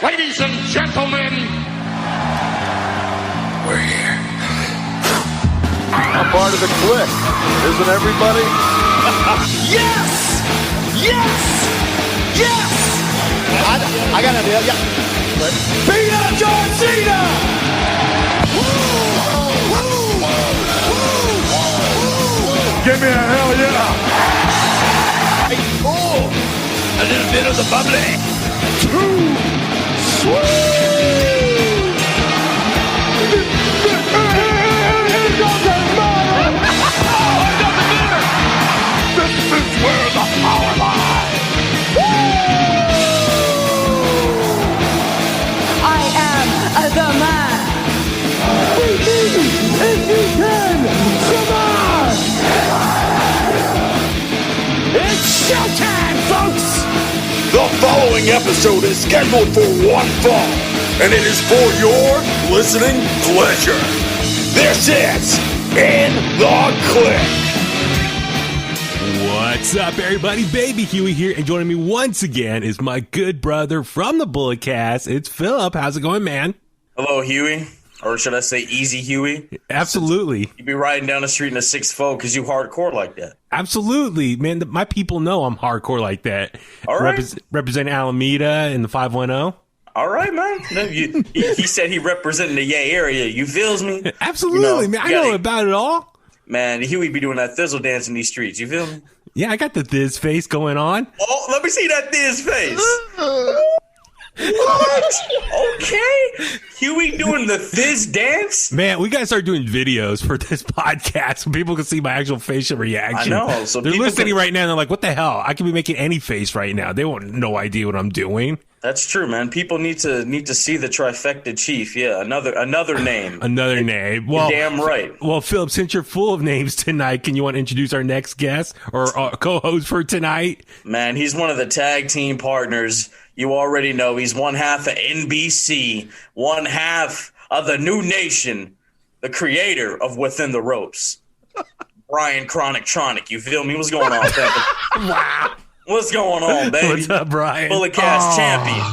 Ladies and gentlemen, we're here. I'm part of the Kliq, isn't everybody? Yes! Yes! Yes! I got an idea, yeah. Beat up John Cena! Give me a hell yeah! Oh, a little bit of the bubbly. Too sweet! Here goes the mother! This is where the power lies! I am the man. If you can, survive! It's showtime, folks! The following episode is scheduled for one fall, and it is for your listening pleasure. This is In The Kliq. What's up, everybody? Baby Huey here, and joining me once again is my good brother from the Bullet Cast. It's Phillip. How's it going, man? Hello, Huey. Or should I say Easy Huey? Absolutely. You'd be riding down the street in a 6'4" because you hardcore like that. Absolutely, man. My people know I'm hardcore like that. All right. Representing Alameda in the 510. All right, man. No, he said he representing the Yay area. You feels me? Absolutely, man. I know about it all. Man, Huey be doing that thizzle dance in these streets. You feel me? Yeah, I got the Thiz face going on. Oh, let me see that Thiz face. What? Okay. Huey doing the Thiz dance? Man, we got to start doing videos for this podcast so people can see my actual facial reaction. I know. So they're listening right now and they're like, what the hell? I can be making any face right now. They won't no idea what I'm doing. That's true, man. People need to see the trifecta chief. Yeah, another name. Another name. Well, you're damn right. Well, Phillip, since you're full of names tonight, can you want to introduce our next guest or co-host for tonight? Man, he's one of the tag team partners. You already know he's one half of NBC, one half of the New Nation, the creator of Within the Ropes. Brian Chronic Tronic. You feel me? What's going on, Pepper? Wow. What's going on, baby? What's up, Brian? Bullet Cast champion.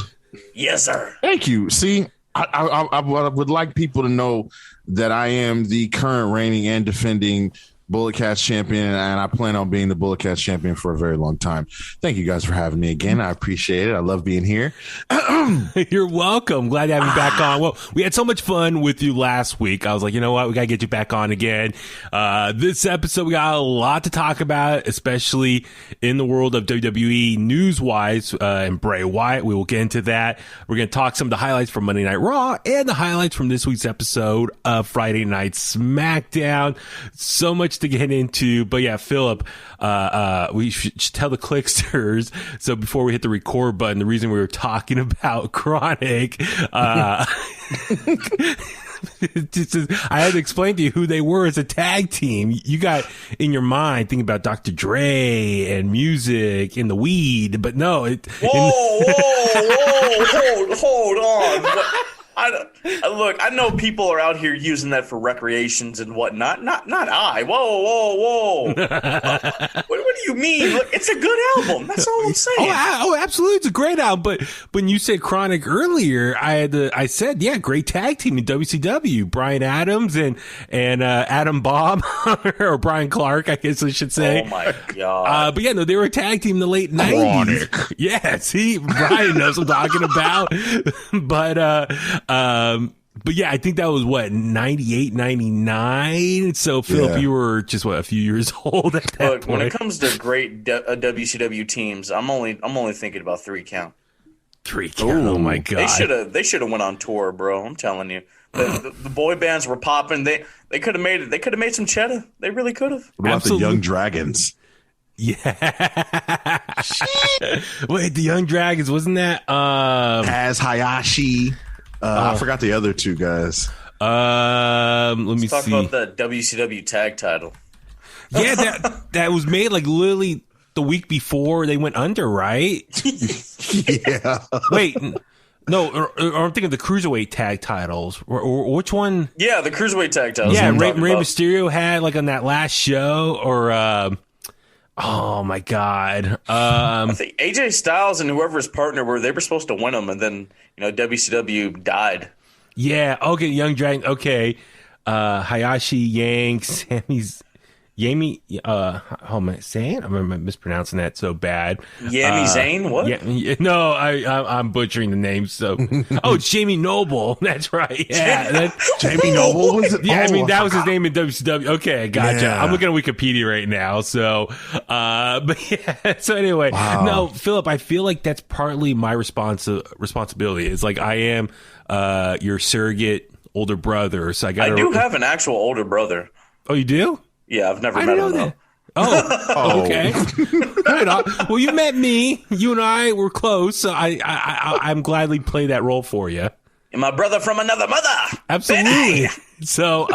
Yes, sir. Thank you. See, I would like people to know that I am the current reigning and defending Bullet Cast champion, and I plan on being the Bullet Cast champion for a very long time. Thank you guys for having me again. I appreciate it. I love being here. You're welcome. Glad to have you back on. Well, we had so much fun with you last week. I was like, you know what? We got to get you back on again. This episode, we got a lot to talk about, especially in the world of WWE news-wise, and Bray Wyatt. We will get into that. We're going to talk some of the highlights from Monday Night Raw and the highlights from this week's episode of Friday Night SmackDown. So much to get into, but yeah, Phillip, we should tell the Kliqsters. So before we hit the record button, the reason we were talking about Chronic, I had to explain to you who they were as a tag team. You got in your mind thinking about Dr. Dre and music and the weed, but no. Hold on. Look, I know people are out here using that for recreations and whatnot. Not I. Whoa. What do you mean? Look, it's a good album. That's all I'm saying. Oh, absolutely. It's a great album. But when you said Chronic earlier, I said, yeah, great tag team in WCW. Brian Adams and Adam Bob, or Brian Clark, I guess I should say. Oh, my God. But yeah, no, they were a tag team in the late 90s. Chronic. Yeah, see, Brian knows what I'm talking about. But yeah, I think that was 98, 99. So Phillip, you were just a few years old at that point. When it comes to great WCW teams, I'm only thinking about 3 Count. 3 Count. Oh my God. They should have went on tour, bro. I'm telling you. The boy bands were popping. They could have made it. They could have made some cheddar. They really could have. What about the Young Dragons? Yeah. Wait, the Young Dragons, wasn't that Taz, Hayashi? I forgot the other 2 guys. Let's talk about the WCW tag title. Yeah, that was made like literally the week before they went under, right? Yeah. Wait, no, or I'm thinking of the Cruiserweight tag titles. Or which one? Yeah, the Cruiserweight tag titles. Yeah, Rey Mysterio had like on that last show, or Oh my God. I think AJ Styles and whoever his partner were, they were supposed to win them, and then WCW died. Yeah. Okay. Young Dragon. Okay. Hayashi, Yang, Yami, how am I saying? I'm mispronouncing that so bad. Yami Zayn? What? Yeah, no, I'm butchering the name. So, it's Jamie Noble. That's right. Yeah, Jamie Noble was it? Yeah, I mean that was his name in WCW. Okay, gotcha. Yeah. I'm looking at Wikipedia right now. So, but yeah. So anyway, no, Phillip, I feel like that's partly my responsibility. It's like I am your surrogate older brother. So I do have an actual older brother. Oh, you do? Yeah, I've never met him though. Oh, okay. Well, you met me. You and I were close. So I'm gladly play that role for you. You're my brother from another mother. Absolutely. So,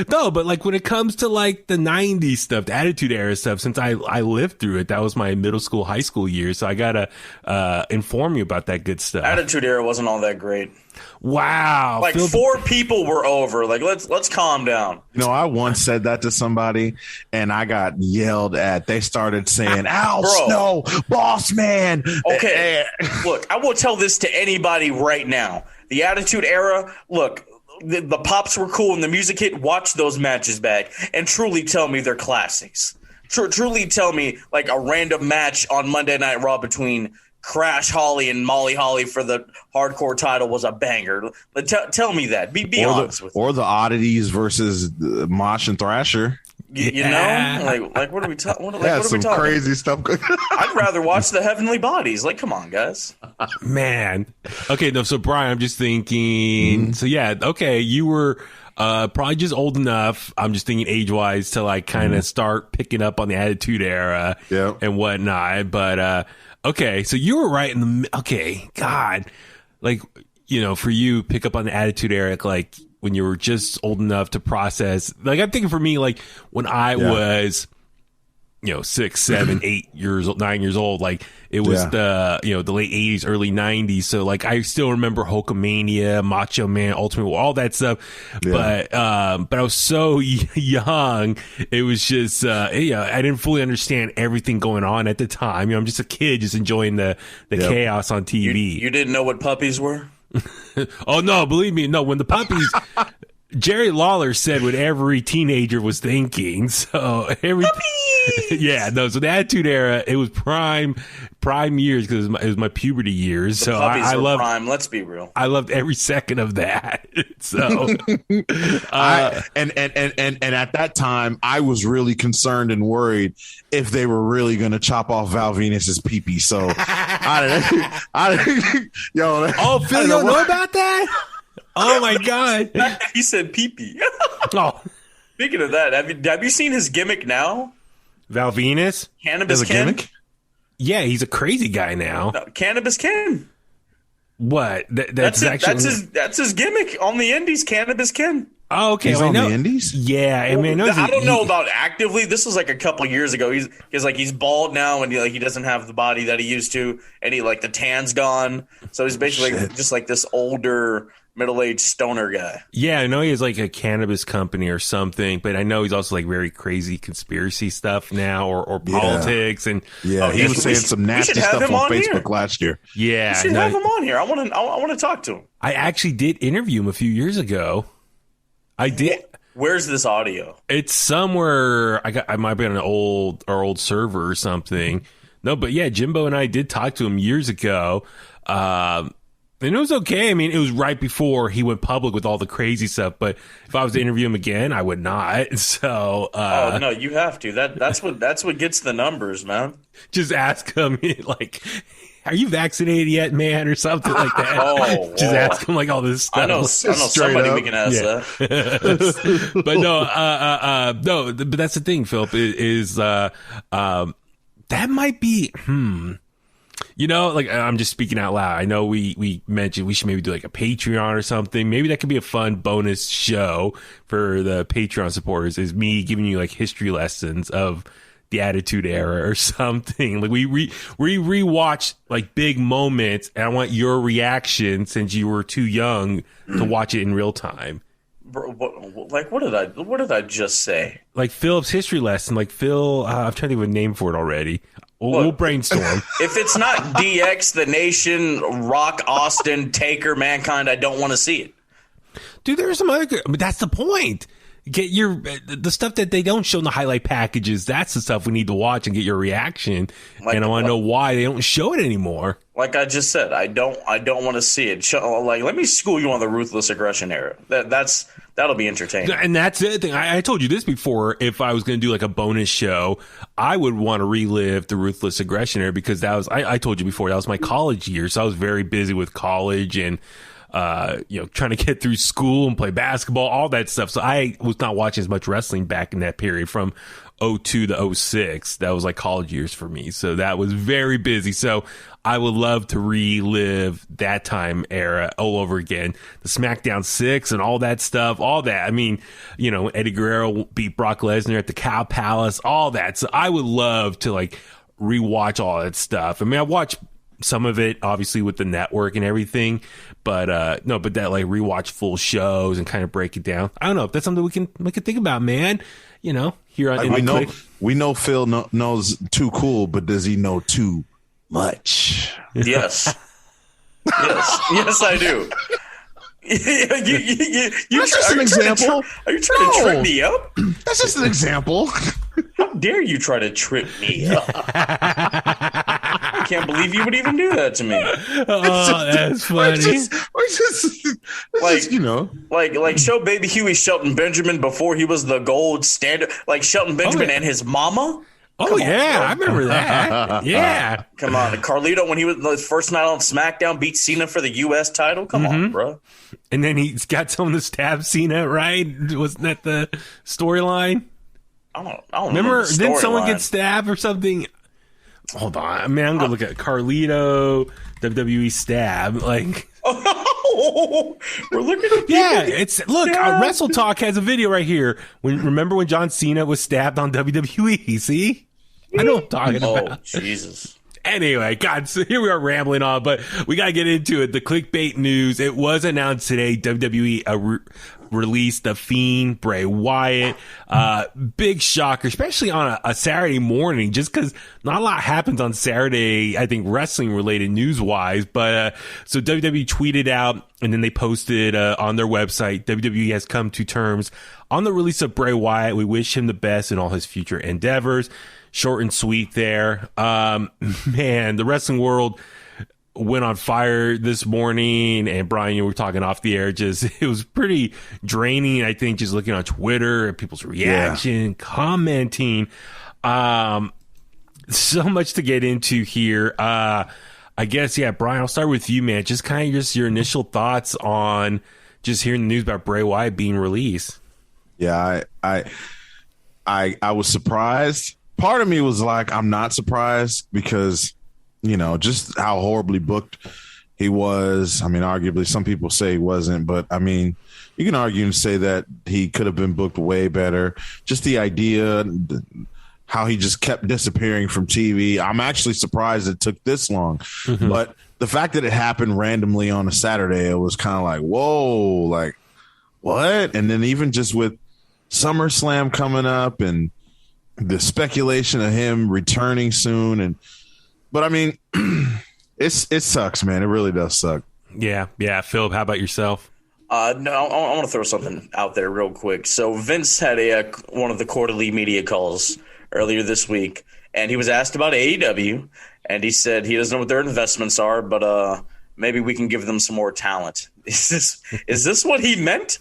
no, but like when it comes to like the 90s stuff, the Attitude Era stuff, since I lived through it, that was my middle school, high school years. So I got to inform you about that good stuff. Attitude Era wasn't all that great. Wow. Like 4 people were over. Like, let's calm down. I once said that to somebody and I got yelled at. They started saying, Al Snow, boss man. Okay. Look, I will tell this to anybody right now. The Attitude Era, look, the pops were cool and the music hit. Watch those matches back and truly tell me they're classics. Truly tell me like a random match on Monday Night Raw between Crash Holly and Molly Holly for the hardcore title was a banger. Tell me that. Be honest with me. Or the Oddities versus Mosh and Thrasher. You know, like what are we talking? What are we talking? Crazy stuff. I'd rather watch the Heavenly Bodies. Like, come on, guys. Man. Okay, no. So Brian, I'm just thinking. So yeah, okay, you were probably just old enough. I'm just thinking age wise to like kind of start picking up on the Attitude Era and whatnot. But okay, so you were right in the. Okay, God, like for you, pick up on the Attitude Era, like. When you were just old enough to process, like I'm thinking for me, like when I was, 6, 7, 8 years old, 9 years old, like it was the late 80s, early 90s. So like I still remember Hulkamania, Macho Man, Ultimate Warrior, all that stuff. Yeah. But I was so young. It was just, I didn't fully understand everything going on at the time. I'm just a kid, just enjoying the chaos on TV. You didn't know what puppies were? Oh no, believe me, no. When the puppies, Jerry Lawler said what every teenager was thinking. So So the Attitude Era, it was prime years because it was my puberty years. The so puppies I were loved prime. Let's be real. I loved every second of that. So, and at that time, I was really concerned and worried if they were really going to chop off Val Venus's pee-pee. So, Phil, you don't know about that? Oh my God! He said pee-pee. Oh. Speaking of that, have you seen his gimmick now? Val Venus? Cannabis Ken? Gimmick? Yeah, he's a crazy guy now. No, Cannabis Ken. What? That's his gimmick on the Indies. Cannabis Ken. Oh, okay. He's on the Indies. Yeah, I mean, I don't know about actively. This was like a couple years ago. He's bald now, and he doesn't have the body that he used to, and the tan's gone. So he's basically just like this older, middle-aged stoner guy. Yeah, I know he has like a cannabis company or something, but I know he's also like very crazy conspiracy stuff now or politics and he was saying some nasty stuff on Facebook last year. Yeah, you should have him on here. I want to talk to him. I actually did interview him a few years ago. I did. Where's this audio? It's somewhere. I might be on our old server or something. No, but yeah, Jimbo and I did talk to him years ago. And it was okay. I mean, it was right before he went public with all the crazy stuff. But if I was to interview him again, I would not. So, oh no, you have to. That's what gets the numbers, man. Just ask him like, "Are you vaccinated yet, man?" or something like that. Just ask him like all this stuff. I know somebody we can ask that. But no. But that's the thing, Phillip. Is that might be like I'm just speaking out loud. I know we mentioned we should maybe do like a Patreon or something. Maybe that could be a fun bonus show for the Patreon supporters, is me giving you like history lessons of the Attitude Era or something. Like we rewatch like big moments, and I want your reaction since you were too young to watch it in real time. what did I just say? Like Philip's history lesson. Like Phil, I'm trying to think of a name for it already. We'll brainstorm. If it's not DX, The Nation, Rock, Austin, Taker, Mankind, I don't want to see it. Dude, there's some other. But that's the point. Get the stuff that they don't show in the highlight packages. That's the stuff we need to watch and get your reaction. And I want to know why they don't show it anymore. Like I just said, I don't want to see it. Let me school you on the ruthless aggression era. That'll be entertaining. And that's the thing. I told you this before. If I was going to do like a bonus show, I would want to relive the ruthless aggression era because that was. I told you before that was my college years. So I was very busy with college and. Trying to get through school and play basketball, all that stuff. So I was not watching as much wrestling back in that period from 02 to 06. That was like college years for me. So that was very busy. So I would love to relive that time era all over again. The SmackDown 6 and all that stuff, all that. I mean, Eddie Guerrero beat Brock Lesnar at the Cow Palace, all that. So I would love to like rewatch all that stuff. I mean, I watched some of it obviously with the network and everything, but that like rewatch full shows and kind of break it down. I don't know if that's something we can think about, man. Here on we know Phil knows too cool, but does he know too much? Yes. yes, I do. That's just an example. Are you trying to trip me up? That's just an example. How dare you try to trip me up? I can't believe you would even do that to me. Oh, that's funny. Like show Baby Huey Shelton Benjamin before he was the gold standard. Like Shelton Benjamin and his mama. Oh, yeah, I remember that. Yeah. Come on. Carlito, when he was his first night on SmackDown, beat Cena for the U.S. title. Come on, bro. And then he's got someone to stab Cena, right? Wasn't that the storyline? I don't remember. Didn't someone get stabbed or something? Hold on. I mean, I'm going to look at Carlito, WWE stab. Like, we're looking at Wrestle Talk has a video right here. Remember when John Cena was stabbed on WWE? See? I know what I'm talking about. Oh, Jesus. Anyway, God, so here we are rambling on, but we got to get into it. The clickbait news. It was announced today. WWE released the Fiend, Bray Wyatt. Big shocker, especially on a Saturday morning, just because not a lot happens on Saturday, I think, wrestling-related news-wise. But so WWE tweeted out, and then they posted on their website, WWE has come to terms on the release of Bray Wyatt. We wish him the best in all his future endeavors. Short and sweet there. Man, the wrestling world went on fire this morning, and Brian, you were talking off the air, it was pretty draining, I think, just looking on Twitter and people's reaction, commenting. So much to get into here. I guess, Brian, I'll start with you, man. Just kind of just your initial thoughts on just hearing the news about Bray Wyatt being released. Yeah, I was surprised. Part of me was like, I'm not surprised because, just how horribly booked he was. I mean, arguably some people say he wasn't, but I mean, you can argue and say that he could have been booked way better. Just the idea, how he just kept disappearing from TV. I'm actually surprised it took this long, but the fact that it happened randomly on a Saturday, it was kind of like, whoa, like what? And then even just with SummerSlam coming up and the speculation of him returning soon. But I mean, it sucks, man. It really does suck. Yeah. Philip, how about yourself? No, I want to throw something out there real quick. So Vince had one of the quarterly media calls earlier this week, and he was asked about AEW, and he said he doesn't know what their investments are, but maybe we can give them some more talent. Is this what he meant?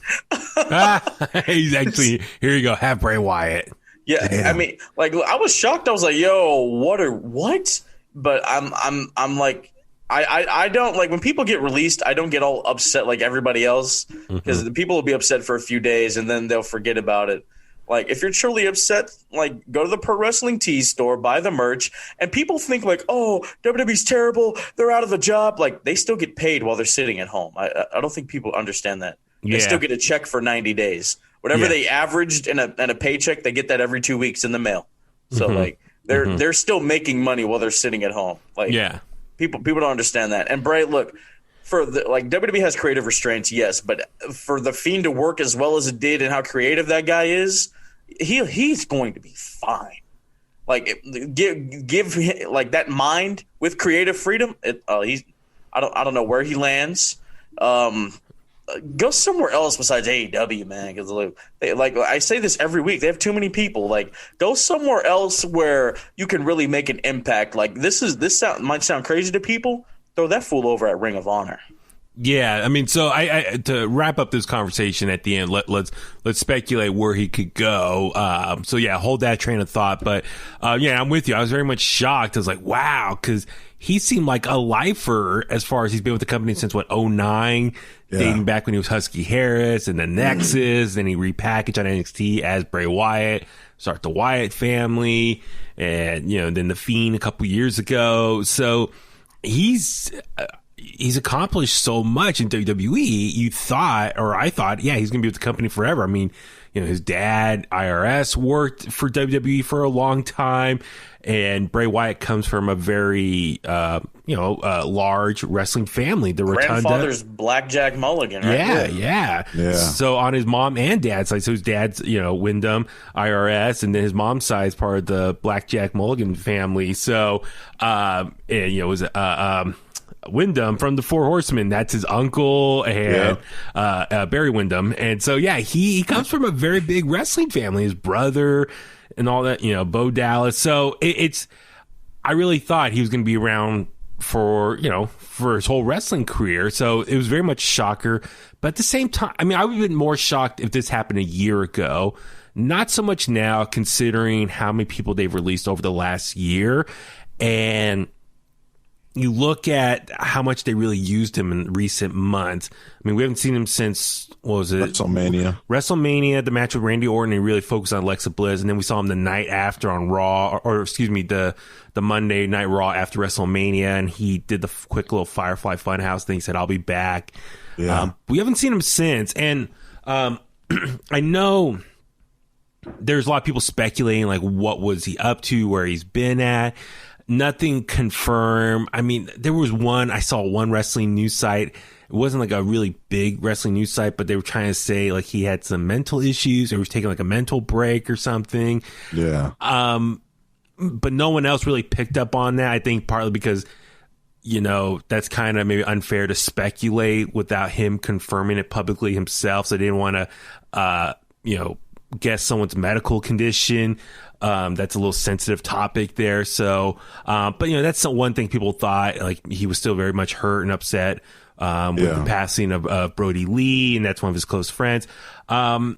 He's actually, here you go, have Bray Wyatt. Yeah, damn. I mean, like, I was shocked. I was like, "Yo, what?" But I'm like, I don't like when people get released. I don't get all upset like everybody else because the people will be upset for a few days and then they'll forget about it. Like, if you're truly upset, like, go to the Pro Wrestling Tees store, buy the merch, and people think like, "Oh, WWE's terrible. They're out of a job." Like, they still get paid while they're sitting at home. I don't think people understand that. They still get a check for 90 days. Whatever they averaged in a paycheck, they get that every 2 weeks in the mail. So like they're still making money while they're sitting at home. Like people don't understand that. And Bray, look, for the WWE has creative restraints, yes, but for the Fiend to work as well as it did and how creative that guy is, he's going to be fine. Like give like that mind with creative freedom. I don't know where he lands. Go somewhere else besides AEW, man. Because like I say this every week, they have too many people. Like, go somewhere else where you can really make an impact. Like might sound crazy to people. Throw that fool over at Ring of Honor. Yeah, I mean, so I to wrap up this conversation at the end, let's speculate where he could go. So yeah, hold that train of thought. But yeah, I'm with you. I was very much shocked. I was like, wow, because he seemed like a lifer as far as he's been with the company since 2009, dating back when he was Husky Harris and the Nexus. Then he repackaged on NXT as Bray Wyatt, start the Wyatt family, and then the Fiend a couple years ago. So he's accomplished so much in WWE. I thought, yeah, he's going to be with the company forever. I mean, his dad, IRS, worked for WWE for a long time, and Bray Wyatt comes from a very, large wrestling family. The grandfather's Blackjack Mulligan, right? Yeah. So on his mom and dad's side, so his dad's, Wyndham, IRS, and then his mom's side is part of the Blackjack Mulligan family. So, it was Wyndham from the Four Horsemen, that's his uncle, and Barry Windham. And so yeah, he comes from a very big wrestling family, his brother and all that, Bo Dallas. So I really thought he was going to be around for his whole wrestling career. So it was very much a shocker. But at the same time, I mean, I would have been more shocked if this happened a year ago. Not so much now, considering how many people they've released over the last year. And you look at how much they really used him in recent months. I mean, we haven't seen him since, what was it? WrestleMania, the match with Randy Orton, and really focused on Alexa Bliss. And then we saw him the night after on Raw, the Monday Night Raw after WrestleMania. And he did the quick little Firefly Funhouse thing. He said, I'll be back. Yeah. We haven't seen him since. And I know there's a lot of people speculating, like, what was he up to, where he's been at. Nothing confirmed. I mean, I saw one wrestling news site. It wasn't like a really big wrestling news site, but they were trying to say like he had some mental issues or he was taking like a mental break or something. Yeah. But no one else really picked up on that. I think partly because, that's kind of maybe unfair to speculate without him confirming it publicly himself. So they didn't want to, guess someone's medical condition. That's a little sensitive topic there. So, but that's the one thing people thought, like he was still very much hurt and upset, with the passing of Brody Lee, and that's one of his close friends. So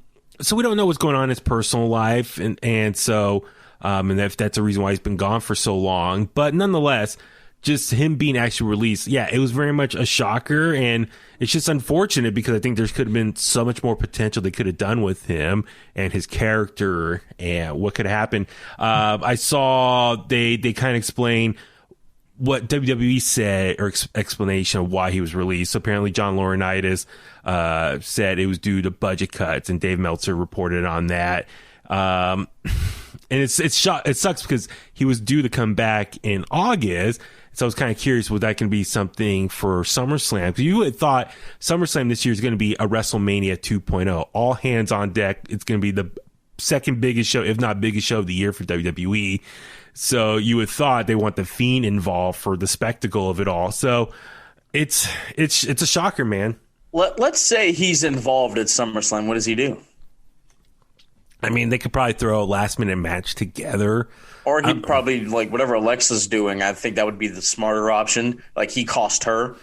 we don't know what's going on in his personal life. And so, and if that's a reason why he's been gone for so long, but nonetheless, just him being actually released. Yeah, it was very much a shocker, and it's just unfortunate because I think there could have been so much more potential they could have done with him and his character and what could happen. I saw they kind of explain what WWE said, or explanation of why he was released. So apparently John Laurinaitis said it was due to budget cuts, and Dave Meltzer reported on that. And it sucks because he was due to come back in August. So I was kind of curious, was that going to be something for SummerSlam? Because you had thought SummerSlam this year is going to be a WrestleMania 2.0. All hands on deck. It's going to be the second biggest show, if not biggest show of the year for WWE. So you would thought they want the Fiend involved for the spectacle of it all. So it's a shocker, man. Let's say he's involved at SummerSlam. What does he do? I mean, they could probably throw a last-minute match together. Or he'd probably, like, whatever Alexa's doing, I think that would be the smarter option. Like, he cost her.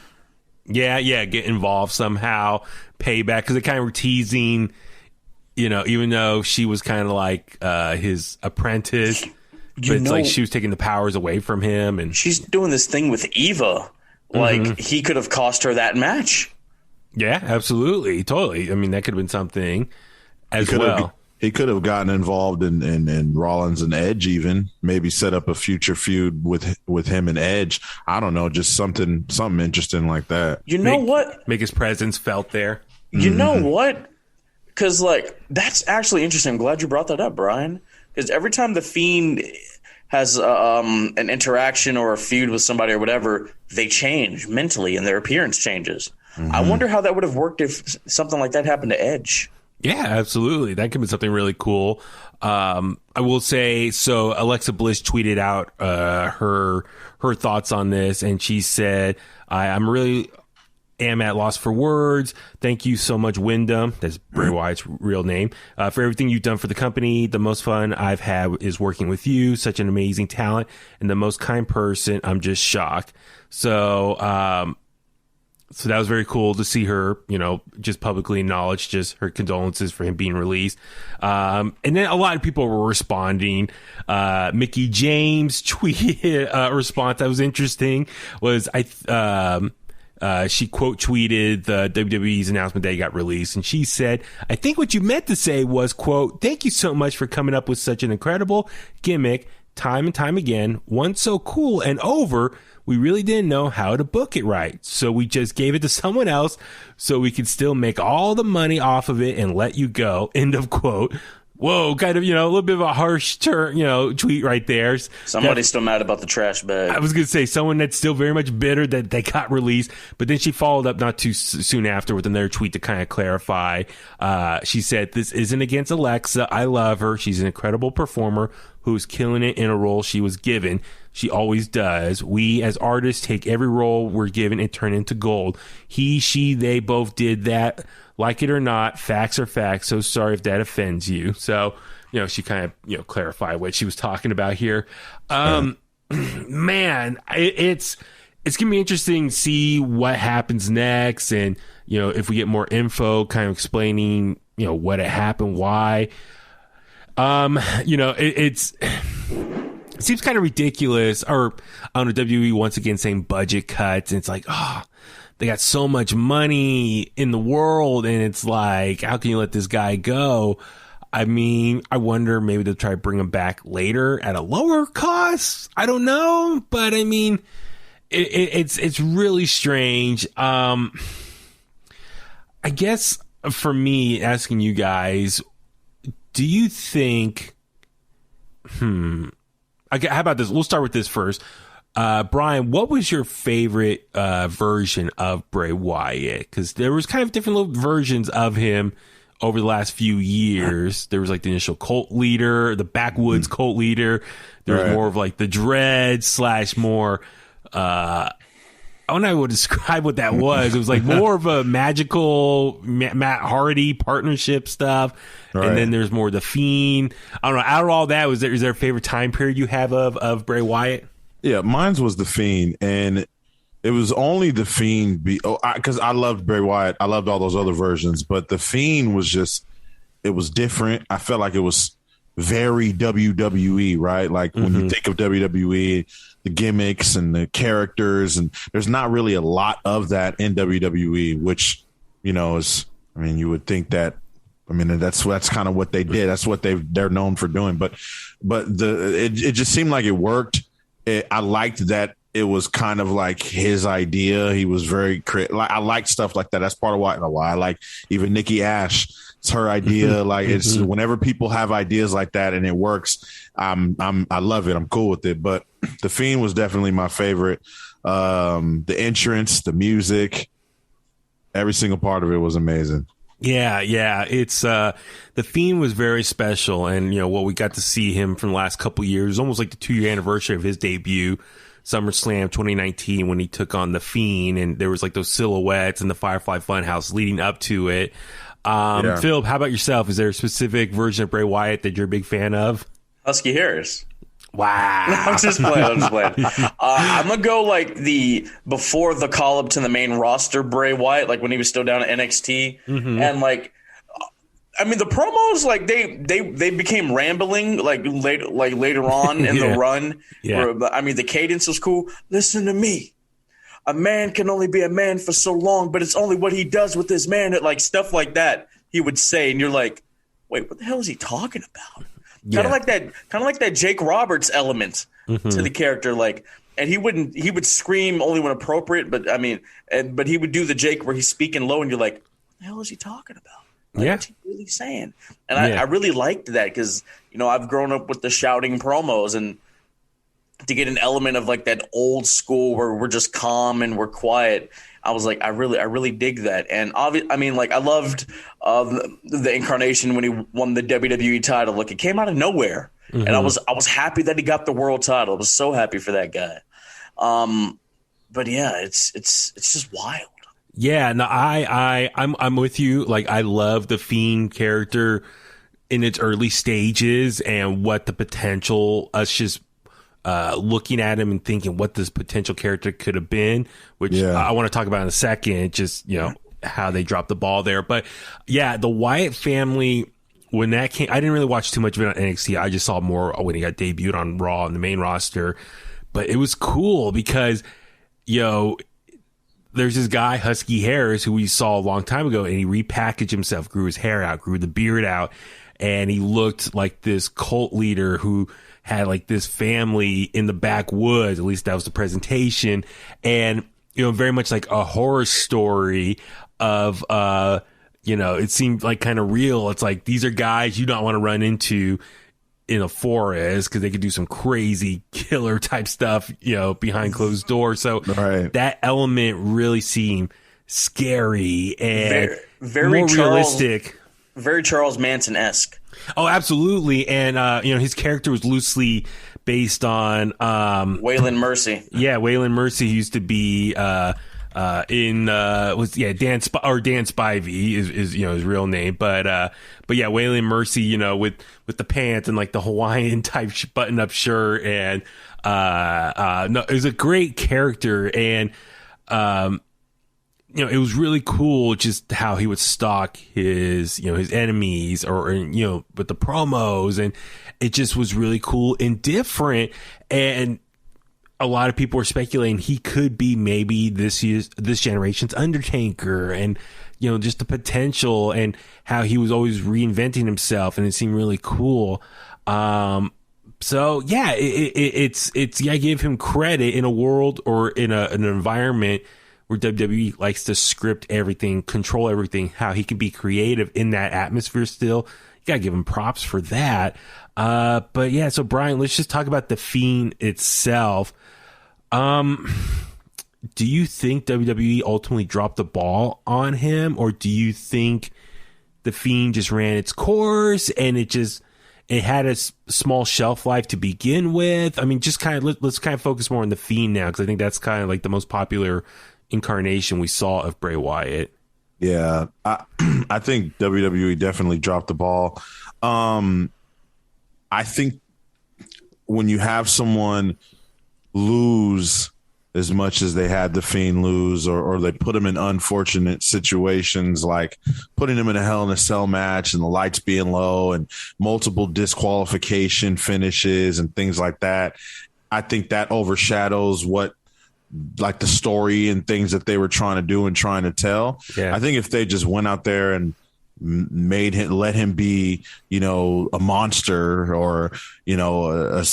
Yeah, get involved somehow, payback. Because they kind of were teasing, even though she was kind of like his apprentice. But it's like she was taking the powers away from him. And she's doing this thing with Eva. Like, he could have cost her that match. Yeah, absolutely. Totally. I mean, that could have been something as well. He could have gotten involved in Rollins and Edge, even maybe set up a future feud with him and Edge. I don't know, just something interesting like that. What? Make his presence felt there. You know what? Because that's actually interesting. I'm glad you brought that up, Brian. Because every time the Fiend has an interaction or a feud with somebody or whatever, they change mentally and their appearance changes. I wonder how that would have worked if something like that happened to Edge. Yeah, absolutely. That could be something really cool. I will say, so Alexa Bliss tweeted out her thoughts on this, and she said, I'm really am at loss for words. Thank you so much, Wyndham. That's Bray Wyatt's real name. For everything you've done for the company. The most fun I've had is working with you. Such an amazing talent and the most kind person. I'm just shocked. So that was very cool to see her, just publicly acknowledge just her condolences for him being released. And then a lot of people were responding. Mickey James tweeted a response that was interesting. She quote tweeted the WWE's announcement that he got released, and she said, I think what you meant to say was, quote, thank you so much for coming up with such an incredible gimmick time and time again. One so cool and over, we really didn't know how to book it right. So we just gave it to someone else so we could still make all the money off of it and let you go. End of quote. Whoa, kind of, a little bit of a harsh tweet right there. Somebody's still mad about the trash bag. I was going to say someone that's still very much bitter that they got released, but then she followed up not too soon after with another tweet to kind of clarify. She said, this isn't against Alexa. I love her. She's an incredible performer who's killing it in a role she was given. She always does. We as artists take every role we're given and turn it into gold. He, she, they both did that. Like it or not, facts are facts. So sorry if that offends you. So, she kind of, clarified what she was talking about here. Man, it's going to be interesting to see what happens next. And, if we get more info kind of explaining, what had happened, why. It seems kind of ridiculous. Or, I don't know, WWE once again saying budget cuts. And it's like, they got so much money in the world, and it's like, how can you let this guy go? I mean, I wonder maybe they'll try to bring him back later at a lower cost. I don't know, but I mean, it's really strange. I guess for me, asking you guys, do you think? Okay, how about this? We'll start with this first. Brian, what was your favorite version of Bray Wyatt? Because there was kind of different little versions of him over the last few years. There was like the initial cult leader, the backwoods cult leader. There was more of like the dread / more. I don't know how to describe what that was. It was like more of a magical Matt Hardy partnership stuff. Right. And then there's more the Fiend. I don't know. Out of all that, is there a favorite time period you have of Bray Wyatt? Yeah, mine was the Fiend, and it was only the Fiend because I loved Bray Wyatt. I loved all those other versions, but the Fiend was just, it was different. I felt like it was very WWE, right? Like when you think of WWE, the gimmicks and the characters, and there's not really a lot of that in WWE, which, is, I mean, you would think that, I mean, that's kind of what they did. That's what they're known for doing. But it just seemed like it worked. I liked that it was kind of like his idea. He was very I like stuff like that. That's part of why I like even Nikki A.S.H. It's her idea. Like it's whenever people have ideas like that and it works, I love it. I'm cool with it. But the Fiend was definitely my favorite. The entrance, the music, every single part of it was amazing. Yeah. It's the Fiend was very special, and what we got to see him from the last couple of years, almost like the 2-year anniversary of his debut, SummerSlam 2019, when he took on the Fiend, and there was like those silhouettes in the Firefly Funhouse leading up to it. Phillip, how about yourself? Is there a specific version of Bray Wyatt that you're a big fan of? Husky Harris. Wow. I'm just playing. I'm going to go like before the call up to the main roster Bray Wyatt, like when he was still down at NXT. And like, I mean, the promos, like they became rambling like later on in the run. Yeah. Where, I mean, the cadence was cool. Listen to me. A man can only be a man for so long, but it's only what he does with his man. Like stuff like that he would say. And you're like, wait, what the hell is he talking about? Kind of like that Jake Roberts element to the character, like, and he would scream only when appropriate, but I mean, but he would do the Jake where he's speaking low, and you're like, what the hell is he talking about? Like, what's he really saying? And I really liked that because I've grown up with the shouting promos, and to get an element of like that old school where we're just calm and we're quiet. I was like, I really dig that. And I mean, like, I loved the incarnation when he won the WWE title. Like, it came out of nowhere, and I was happy that he got the world title. I was so happy for that guy. But yeah, it's just wild. Yeah, no, I'm with you. Like, I love the Fiend character in its early stages and what the potential, us just looking at him and thinking what this potential character could have been, which I want to talk about in a second, just, you know, how they dropped the ball there. But yeah, the Wyatt family, when that came, I didn't really watch too much of it on NXT. I just saw more when he got debuted on Raw on the main roster. But it was cool because, you know, there's this guy, Husky Harris, who we saw a long time ago, and he repackaged himself, grew his hair out, grew the beard out, and he looked like this cult leader who had like this family in the backwoods. At least that was the presentation. And, you know, very much like a horror story of, you know, it seemed like kind of real. It's like, these are guys you don't want to run into in a forest because they could do some crazy killer type stuff, you know, behind closed doors. So that element really seemed scary and very more realistic. Very Charles Manson-esque. Oh, absolutely. And, you know, his character was loosely based on Waylon Mercy. Yeah, Waylon Mercy used to be Dan Spivey is you know his real name, but yeah, Waylon Mercy, you know, with the pants and like the Hawaiian type button up shirt, and no, it was a great character, and you know, it was really cool just how he would stalk his, you know, his enemies or, you know, with the promos, and it just was really cool and different. And a lot of people were speculating he could be maybe this generation's Undertaker, and, you know, just the potential and how he was always reinventing himself, and it seemed really cool. So yeah, it's I give him credit in a world or in an environment where WWE likes to script everything, control everything, how he can be creative in that atmosphere still. You gotta give him props for that. But yeah, so Brian, let's just talk about the Fiend itself. Do you think WWE ultimately dropped the ball on him, or do you think the Fiend just ran its course and it had a small shelf life to begin with? I mean, just kind of let's kind of focus more on the Fiend now, because I think that's kind of like the most popular incarnation we saw of Bray Wyatt. Yeah, I think WWE definitely dropped the ball. I think when you have someone lose as much as they had the Fiend lose, or they put him in unfortunate situations, like putting him in a Hell in a Cell match and the lights being low and multiple disqualification finishes and things like that, I think that overshadows what, like, the story and things that they were trying to do and trying to tell. Yeah. I think if they just went out there and let him be, you know, a monster, or, you know,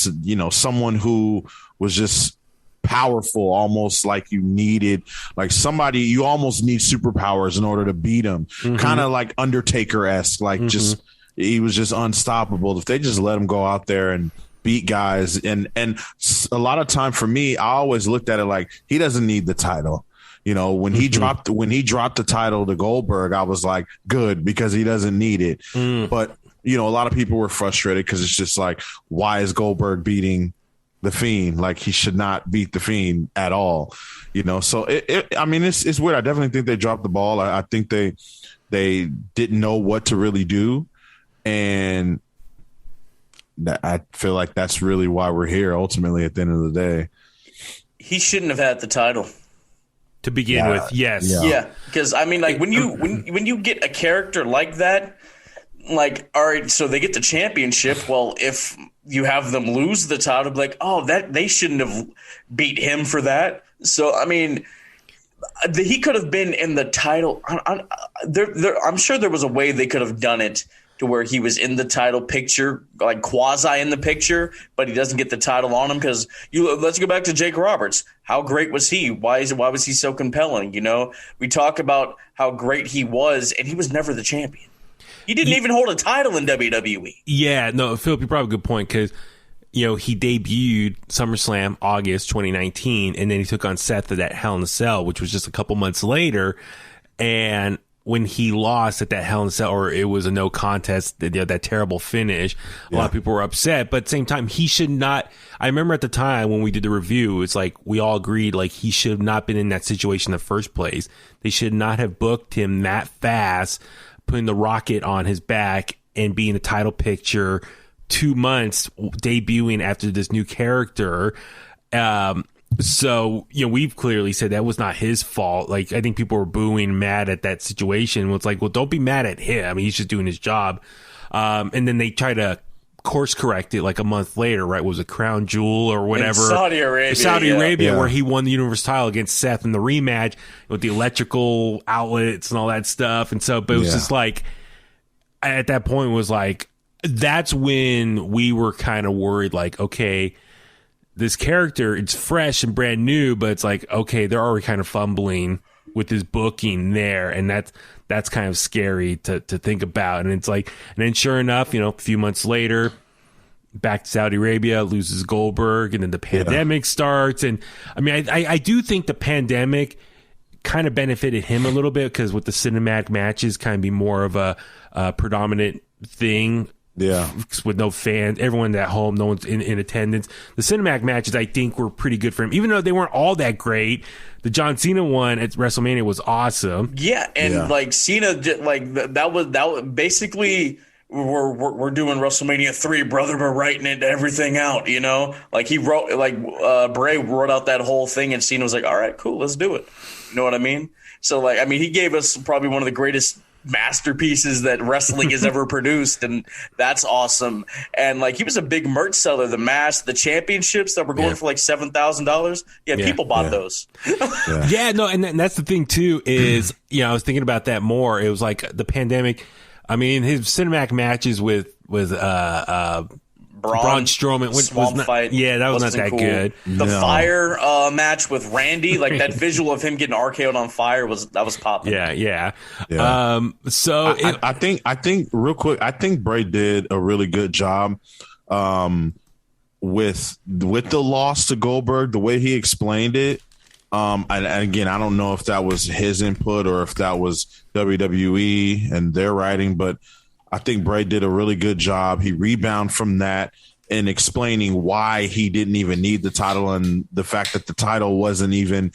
someone who was just powerful, almost like you needed, like somebody, you almost need superpowers in order to beat him. Kind of like Undertaker-esque, like just, he was just unstoppable. If they just let him go out there and beat guys, and a lot of time for me, I always looked at it like he doesn't need the title. You know, when he dropped the title to Goldberg, I was like, good, because he doesn't need it. But, you know, a lot of people were frustrated because it's just like, why is Goldberg beating the Fiend? Like, he should not beat the Fiend at all. You know, so I mean, it's weird. I definitely think they dropped the ball. I think they didn't know what to really do, and I feel like that's really why we're here ultimately at the end of the day. He shouldn't have had the title to begin with. Yes. Yeah. Because I mean, like, when you get a character like that, like, all right, so they get the championship. Well, if you have them lose the title, like, oh, that they shouldn't have beat him for that. So I mean, he could have been in the title. I'm sure there was a way they could have done it to where he was in the title picture, like quasi in the picture, but he doesn't get the title on him. Because let's go back to Jake Roberts. How great was he? Why was he so compelling? You know, we talk about how great he was, and he was never the champion. He didn't even hold a title in WWE. Yeah, no, Phillip, you brought up a good point, because he debuted SummerSlam August 2019, and then he took on Seth at that Hell in a Cell, which was just a couple months later. And when he lost at that Hell in a Cell, or it was a no contest, that terrible finish, a lot of people were upset. But at the same time, he should not. I remember at the time when we did the review, it's like we all agreed like he should have not been in that situation in the first place. They should not have booked him that fast, putting the rocket on his back and being the title picture 2 months debuting after this new character. So, we've clearly said that was not his fault. Like, I think people were booing, mad at that situation. It's like, well, don't be mad at him. I mean, he's just doing his job. And then they try to course correct it like a month later, right? Was it Crown Jewel or whatever? In Saudi Arabia, where he won the Universal title against Seth in the rematch with the electrical outlets and all that stuff. And so, but it was just like, at that point was like, that's when we were kind of worried, like, okay, this character, it's fresh and brand new, but it's like, okay, they're already kind of fumbling with his booking there. And that's kind of scary to think about. And it's like, and then sure enough, a few months later, back to Saudi Arabia, loses Goldberg, and then the pandemic starts. And I mean, I do think the pandemic kind of benefited him a little bit, because with the cinematic matches kind of be more of a predominant thing. Yeah, with no fans, everyone at home, no one's in attendance. The cinematic matches, I think, were pretty good for him, even though they weren't all that great. The John Cena one at WrestleMania was awesome. Yeah, and like Cena, like that was basically we're doing WrestleMania 3, brother. We're writing it everything out, Like he wrote, like Bray wrote out that whole thing, and Cena was like, "All right, cool, let's do it." You know what I mean? So like, I mean, he gave us probably one of the greatest masterpieces that wrestling has ever produced, and that's awesome. And like, he was a big merch seller. The mask, the championships that were going for like $7,000. People bought those. And that's the thing too, is I was thinking about that more. It was like the pandemic. I mean, his cinematic matches with Braun Strowman was not, fight. Yeah, that was not that cool. Good. The fire match with Randy, like that visual of him getting RKO'd on fire was popping. Yeah. So I think real quick, I think Bray did a really good job with the loss to Goldberg, the way he explained it. And again, I don't know if that was his input or if that was WWE and their writing, but I think Bray did a really good job. He rebounded from that in explaining why he didn't even need the title, and the fact that the title wasn't even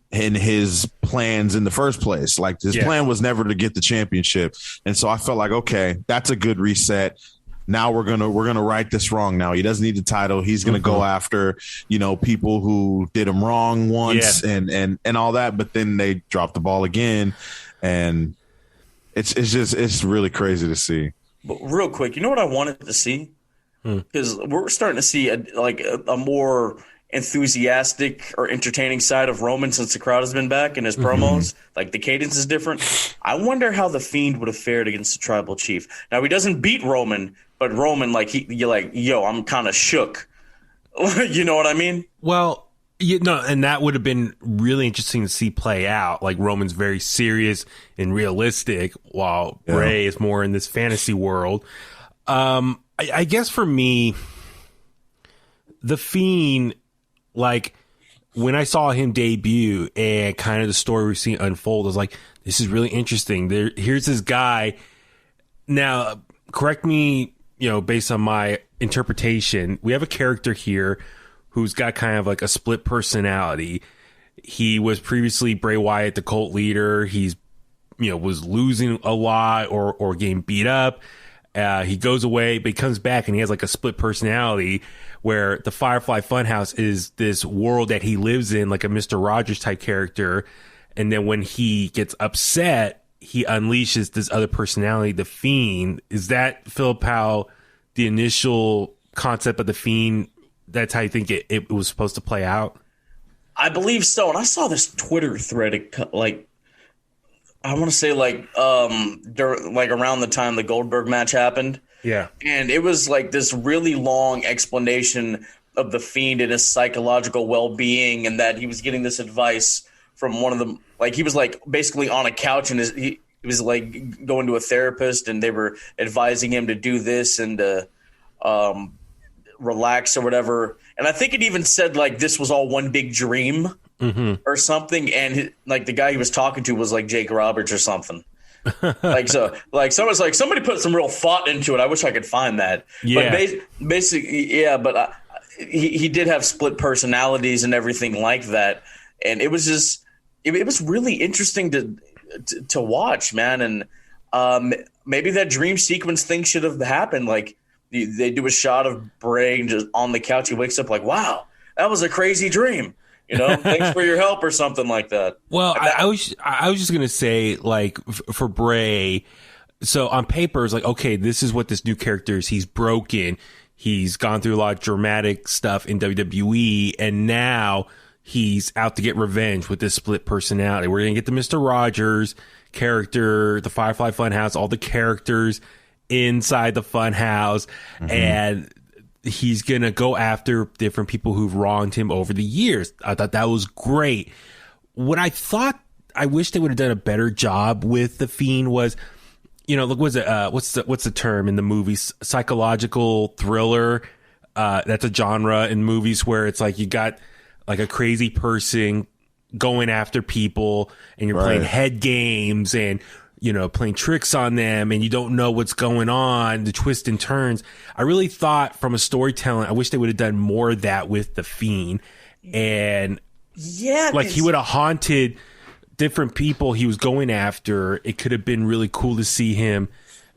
in his plans in the first place. Like, his plan was never to get the championship. And so I felt like, okay, that's a good reset. Now we're gonna right this wrong. Now he doesn't need the title. He's gonna go after people who did him wrong once and all that. But then they dropped the ball again, and it's really crazy to see. But real quick, you know what I wanted to see? Because we're starting to see a more enthusiastic or entertaining side of Roman since the crowd has been back in his promos. Like, the cadence is different. I wonder how the Fiend would have fared against the Tribal Chief. Now, he doesn't beat Roman, but Roman, you're like, yo, I'm kind of shook. You know what I mean? Well, and that would have been really interesting to see play out. Like, Roman's very serious and realistic, while Bray is more in this fantasy world. I guess for me, the Fiend, like, when I saw him debut and kind of the story we've seen unfold, I was like, this is really interesting. Here's this guy. Now, correct me, based on my interpretation, we have a character here who's got kind of like a split personality. He was previously Bray Wyatt, the cult leader. He's, was losing a lot or getting beat up. He goes away, but he comes back and he has like a split personality, where the Firefly Funhouse is this world that he lives in, like a Mr. Rogers type character. And then when he gets upset, he unleashes this other personality, the Fiend. Is that, Phillip, how the initial concept of the Fiend, that's how you think it was supposed to play out? I believe so. And I saw this Twitter thread, I want to say around the time the Goldberg match happened. Yeah. And it was like this really long explanation of the Fiend and his psychological well-being, and that he was getting this advice from one of them. Like, he was like basically on a couch, and he was like going to a therapist, and they were advising him to do this and relaxed or whatever. And I think it even said like this was all one big dream or something. And like the guy he was talking to was like Jake Roberts or something. Someone's like somebody put some real thought into it. I wish I could find that. Yeah. But basically, yeah. But he did have split personalities and everything like that. And it was just it was really interesting to watch, man. And maybe that dream sequence thing should have happened. Like they do a shot of Bray just on the couch. He wakes up like, wow, that was a crazy dream. Thanks for your help or something like that. Well, I was just going to say, like, for Bray, so on paper, it's like, okay, this is what this new character is. He's broken. He's gone through a lot of dramatic stuff in WWE, and now he's out to get revenge with this split personality. We're going to get the Mr. Rogers character, the Firefly Funhouse, all the characters inside the Funhouse, and he's going to go after different people who've wronged him over the years. I thought that was great. What I thought, I wish they would have done a better job with the Fiend was, look, what's the term in the movies? Psychological thriller. That's a genre in movies where it's like you got like a crazy person going after people and you're playing head games and playing tricks on them and you don't know what's going on, the twists and turns. I really thought from a storytelling, I wish they would have done more of that with the Fiend. And like he would have haunted different people he was going after. It could have been really cool to see him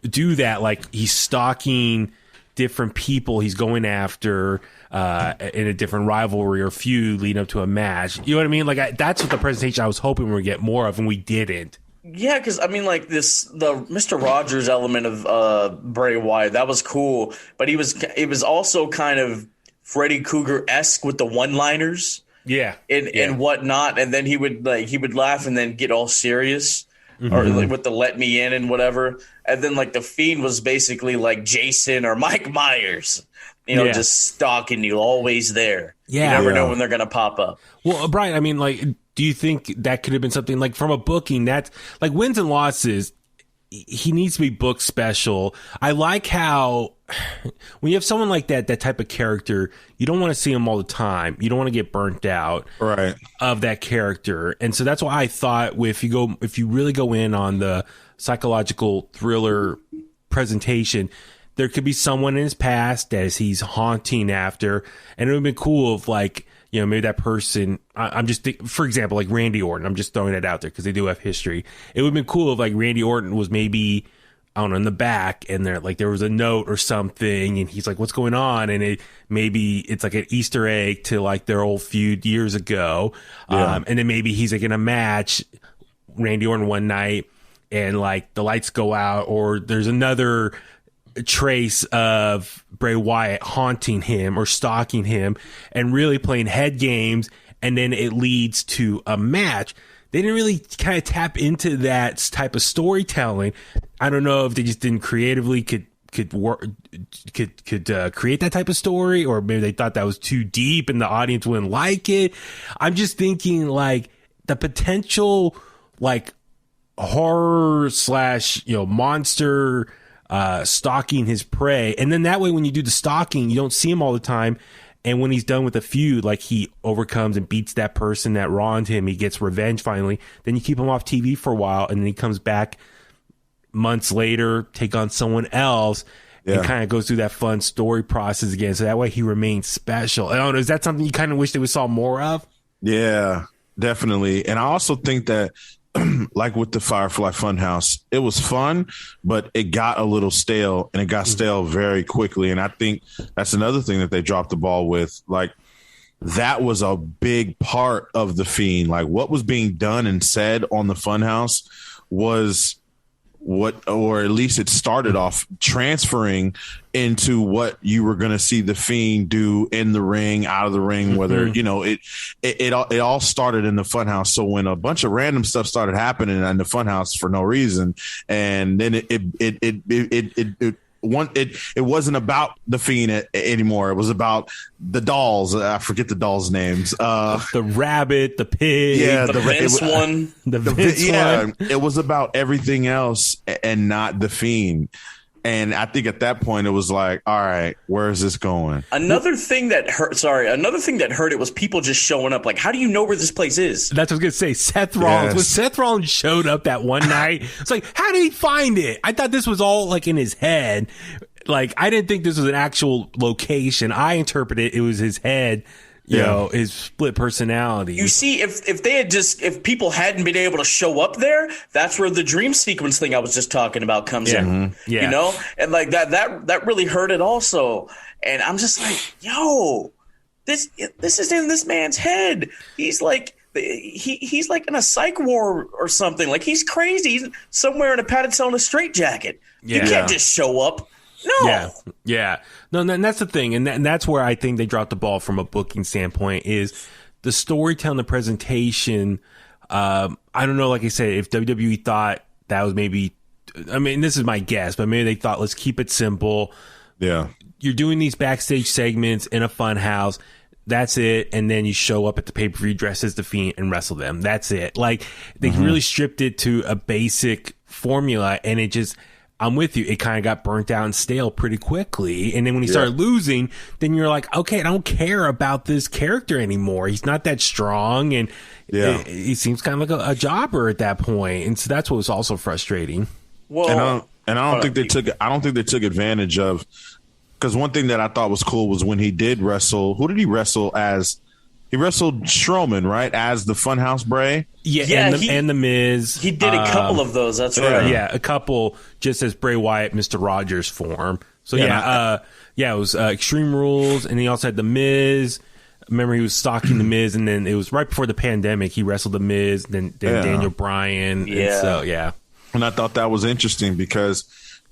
do that. Like he's stalking different people he's going after in a different rivalry or feud leading up to a match. You know what I mean? Like that's what the presentation I was hoping we would get more of, and we didn't. Yeah, because I mean, like the Mr. Rogers element of Bray Wyatt, that was cool, but it was also kind of Freddy Krueger-esque with the one-liners, and whatnot, and then he would laugh and then get all serious, or like with the "let me in" and whatever, and then like the Fiend was basically like Jason or Mike Myers, just stalking you, always there. Yeah, you never know when they're gonna pop up. Well, Brian, I mean, like, do you think that could have been something like from a booking that's like wins and losses? He needs to be booked special. I like how when you have someone like that type of character, you don't want to see him all the time. You don't want to get burnt out of that character. And so that's why I thought if you really go in on the psychological thriller presentation, there could be someone in his past as he's haunting after, and it would have been cool if like, maybe that person, I'm just for example, like Randy Orton, I'm just throwing it out there because they do have history. It would have been cool if like Randy Orton was maybe, I don't know, in the back and there was a note or something and he's like, what's going on? And maybe it's like an Easter egg to like their old feud years ago. And then maybe he's like in a match, Randy Orton one night, and like the lights go out, or there's another trace of Bray Wyatt haunting him or stalking him and really playing head games, and then it leads to a match. They didn't really kind of tap into that type of storytelling. I don't know if they just didn't creatively could create that type of story, or maybe they thought that was too deep and the audience wouldn't like it. I'm just thinking like the potential like horror / monster stalking his prey, and then that way when you do the stalking, you don't see him all the time, and when he's done with the feud, like he overcomes and beats that person that wronged him, he gets revenge finally, then you keep him off TV for a while, and then he comes back months later, take on someone else, and kind of goes through that fun story process again, so that way he remains special. I don't know, is that something you kind of wish that we saw more of? Yeah, definitely. And I also think that like with the Firefly Funhouse, it was fun, but it got a little stale, and it got stale very quickly. And I think that's another thing that they dropped the ball with. Like, that was a big part of the Fiend. Like, what was being done and said on the Funhouse was or at least it started off transferring into what you were going to see the Fiend do in the ring, out of the ring, whether, it all started in the Funhouse. So when a bunch of random stuff started happening in the Funhouse for no reason, and then it wasn't about the Fiend anymore. It was about the dolls. I forget the dolls' names. The rabbit, the pig, the Vince one. The Vince one. It was about everything else and not the Fiend. And I think at that point it was like, all right, where is this going? Another thing that hurt it was people just showing up. Like, how do you know where this place is? That's what I was going to say. Seth Rollins. When Seth Rollins showed up that one night, it's like, how did he find it? I thought this was all like in his head. Like, I didn't think this was an actual location. I interpreted it was his head. You know, his split personality. You see, if people hadn't been able to show up there, that's where the dream sequence thing I was just talking about comes in. Mm-hmm. You know? And like that really hurt it also. And I'm just like, yo, this is in this man's head. He's like he's like in a psych ward or something. Like, he's crazy. He's somewhere in a padded cell in a straitjacket. You can't just show up. No. Yeah. No, and that's the thing. And that's where I think they dropped the ball from a booking standpoint is the storytelling, the presentation. I don't know, like I said, if WWE thought that was maybe, I mean, this is my guess, but maybe they thought, let's keep it simple. Yeah. You're doing these backstage segments in a fun house. That's it. And then you show up at the pay-per-view dressed as the Fiend and wrestle them. That's it. Like, they really stripped it to a basic formula, and it just, I'm with you. It kind of got burnt out and stale pretty quickly. And then when he started losing, then you're like, okay, I don't care about this character anymore. He's not that strong. And he seems kind of like a jobber at that point. And so that's what was also frustrating. Well, and I don't think they took advantage of, because one thing that I thought was cool was when he did wrestle. Who did he wrestle as? He wrestled Strowman, right, as the Funhouse Bray. And the Miz. He did a couple of those. That's right. Yeah, a couple just as Bray Wyatt, Mr. Rogers form. So it was Extreme Rules, and he also had the Miz. Remember, he was stalking the Miz, and then it was right before the pandemic. He wrestled the Miz, then Daniel Bryan. Yeah. And so and I thought that was interesting because,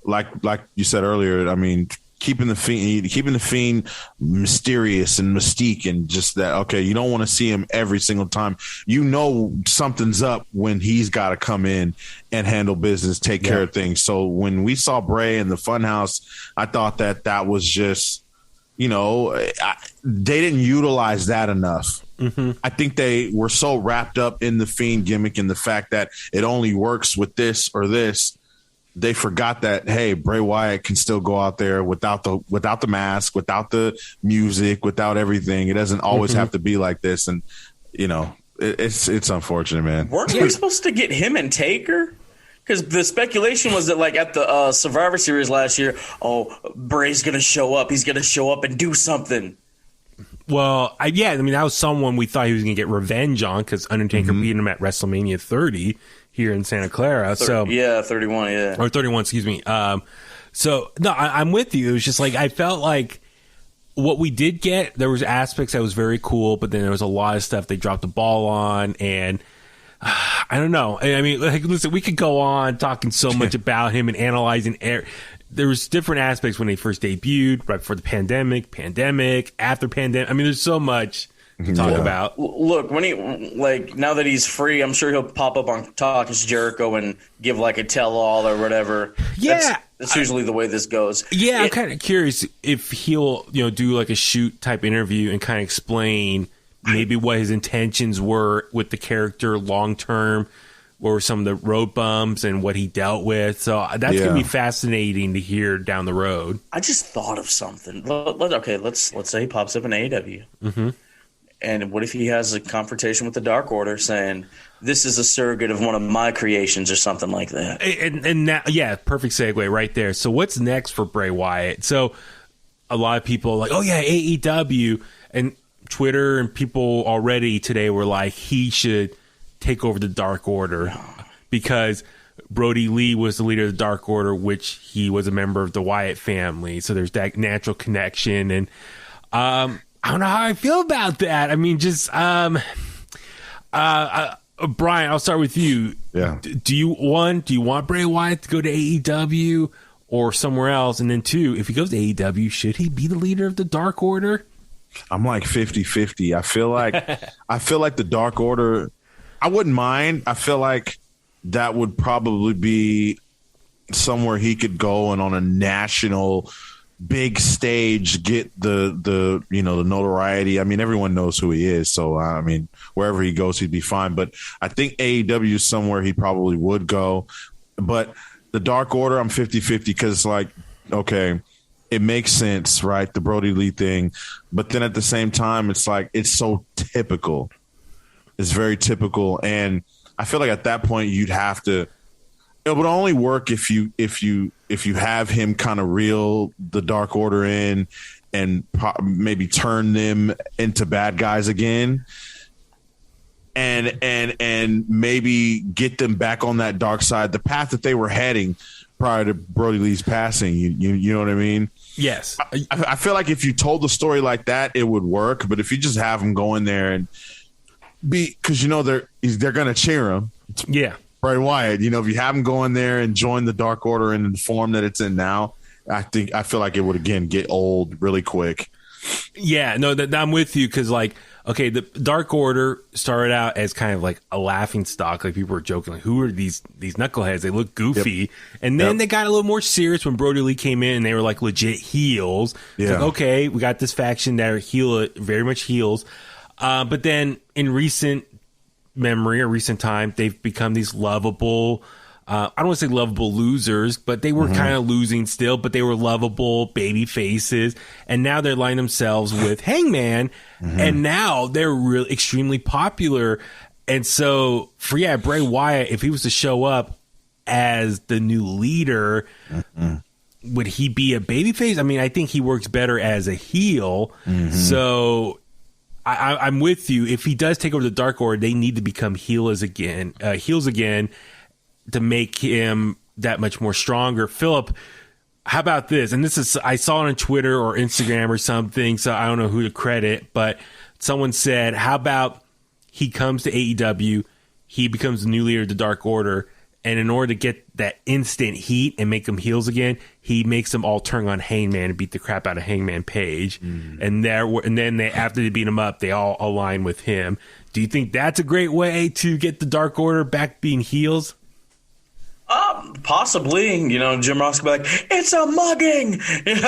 like you said earlier, I mean, keeping the Fiend mysterious and mystique, and just that, okay, you don't want to see him every single time. You know something's up when he's got to come in and handle business, take care of things. So when we saw Bray in the Funhouse, I thought that was just, they didn't utilize that enough. Mm-hmm. I think they were so wrapped up in the Fiend gimmick and the fact that it only works with this or this. They forgot that, hey, Bray Wyatt can still go out there without the mask, without the music, without everything. It doesn't always have to be like this. And, it's unfortunate, man. Weren't we supposed to get him and Taker? Because the speculation was that, like, at the Survivor Series last year, Bray's going to show up. He's going to show up and do something. Well, that was someone we thought he was going to get revenge on because Undertaker beat him at WrestleMania 30. Here in Santa Clara. 31, Or 31, excuse me. I'm with you. It was just like, I felt like what we did get, there was aspects that was very cool, but then there was a lot of stuff they dropped the ball on, and I don't know. I mean, like, listen, we could go on talking so much about him and analyzing there was different aspects when they first debuted, right before the pandemic, after pandemic. I mean, there's so much to talk about. Look, when he, like, now that he's free, I'm sure he'll pop up on Talk as Jericho and give like a tell-all or whatever. Yeah, that's usually the way this goes. Yeah, I'm kind of curious if he'll do like a shoot type interview and kind of explain maybe what his intentions were with the character long term, what were some of the road bumps and what he dealt with. So that's gonna be fascinating to hear down the road. I just thought of something. Let's say he pops up in AEW. Mm-hmm. And what if he has a confrontation with the Dark Order saying, this is a surrogate of one of my creations or something like that? And now, perfect segue right there. So what's next for Bray Wyatt? So a lot of people are like, AEW. And Twitter and people already today were like, he should take over the Dark Order because Brody Lee was the leader of the Dark Order, which he was a member of the Wyatt family. So there's that natural connection. And I don't know how I feel about that. I mean, just Brian, I'll start with you. Yeah. Do you want Bray Wyatt to go to AEW or somewhere else? And then two, if he goes to AEW, should he be the leader of the Dark Order? I'm like 50-50. I feel like the Dark Order, I wouldn't mind. I feel like that would probably be somewhere he could go and on a national big stage get the notoriety. I mean, everyone knows who he is, so I mean, wherever he goes, he'd be fine. But I think AEW is somewhere he probably would go. But the Dark Order, I'm 50-50 because, like, Okay. It makes sense, right? The Brody Lee thing. But then at the same time, it's like, it's so typical. It's very typical. And I feel like at that point you'd have to, it would only work if you have him kind of reel the Dark Order in and maybe turn them into bad guys again. And maybe get them back on that dark side, the path that they were heading prior to Brody Lee's passing. You know what I mean? Yes. I feel like if you told the story like that, it would work. But if you just have them go in there and because they're going to cheer him. Yeah. Bray Wyatt. If you have him go in there and join the Dark Order in the form that it's in now, I feel like it would again get old really quick. Yeah, no, I'm with you because, like, okay, the Dark Order started out as kind of like a laughing stock. Like, people were joking, like, who are these knuckleheads? They look goofy. Yep. And then they got a little more serious when Brody Lee came in and they were like legit heels. Yeah. Like, okay, we got this faction that are very much heels. But then in recent memory or recent time, they've become these lovable, I don't want to say lovable losers, but they were kind of losing still, but they were lovable baby faces. And now they're lining themselves with Hangman. And now they're really extremely popular. And so Bray Wyatt, if he was to show up as the new leader, would he be a babyface? I mean, I think he works better as a heel. So I'm with you. If he does take over the Dark Order, they need to become heels again. To make him that much more stronger. Phillip, how about this? And I saw it on Twitter or Instagram or something, so I don't know who to credit, but someone said, how about he comes to AEW, he becomes the new leader of the Dark Order, and in order to get that instant heat and make them heels again, he makes them all turn on Hangman and beat the crap out of Hangman Page. And then after they beat him up, they all align with him. Do you think that's a great way to get the Dark Order back being heels? Possibly, Jim Ross could be like, it's a mugging,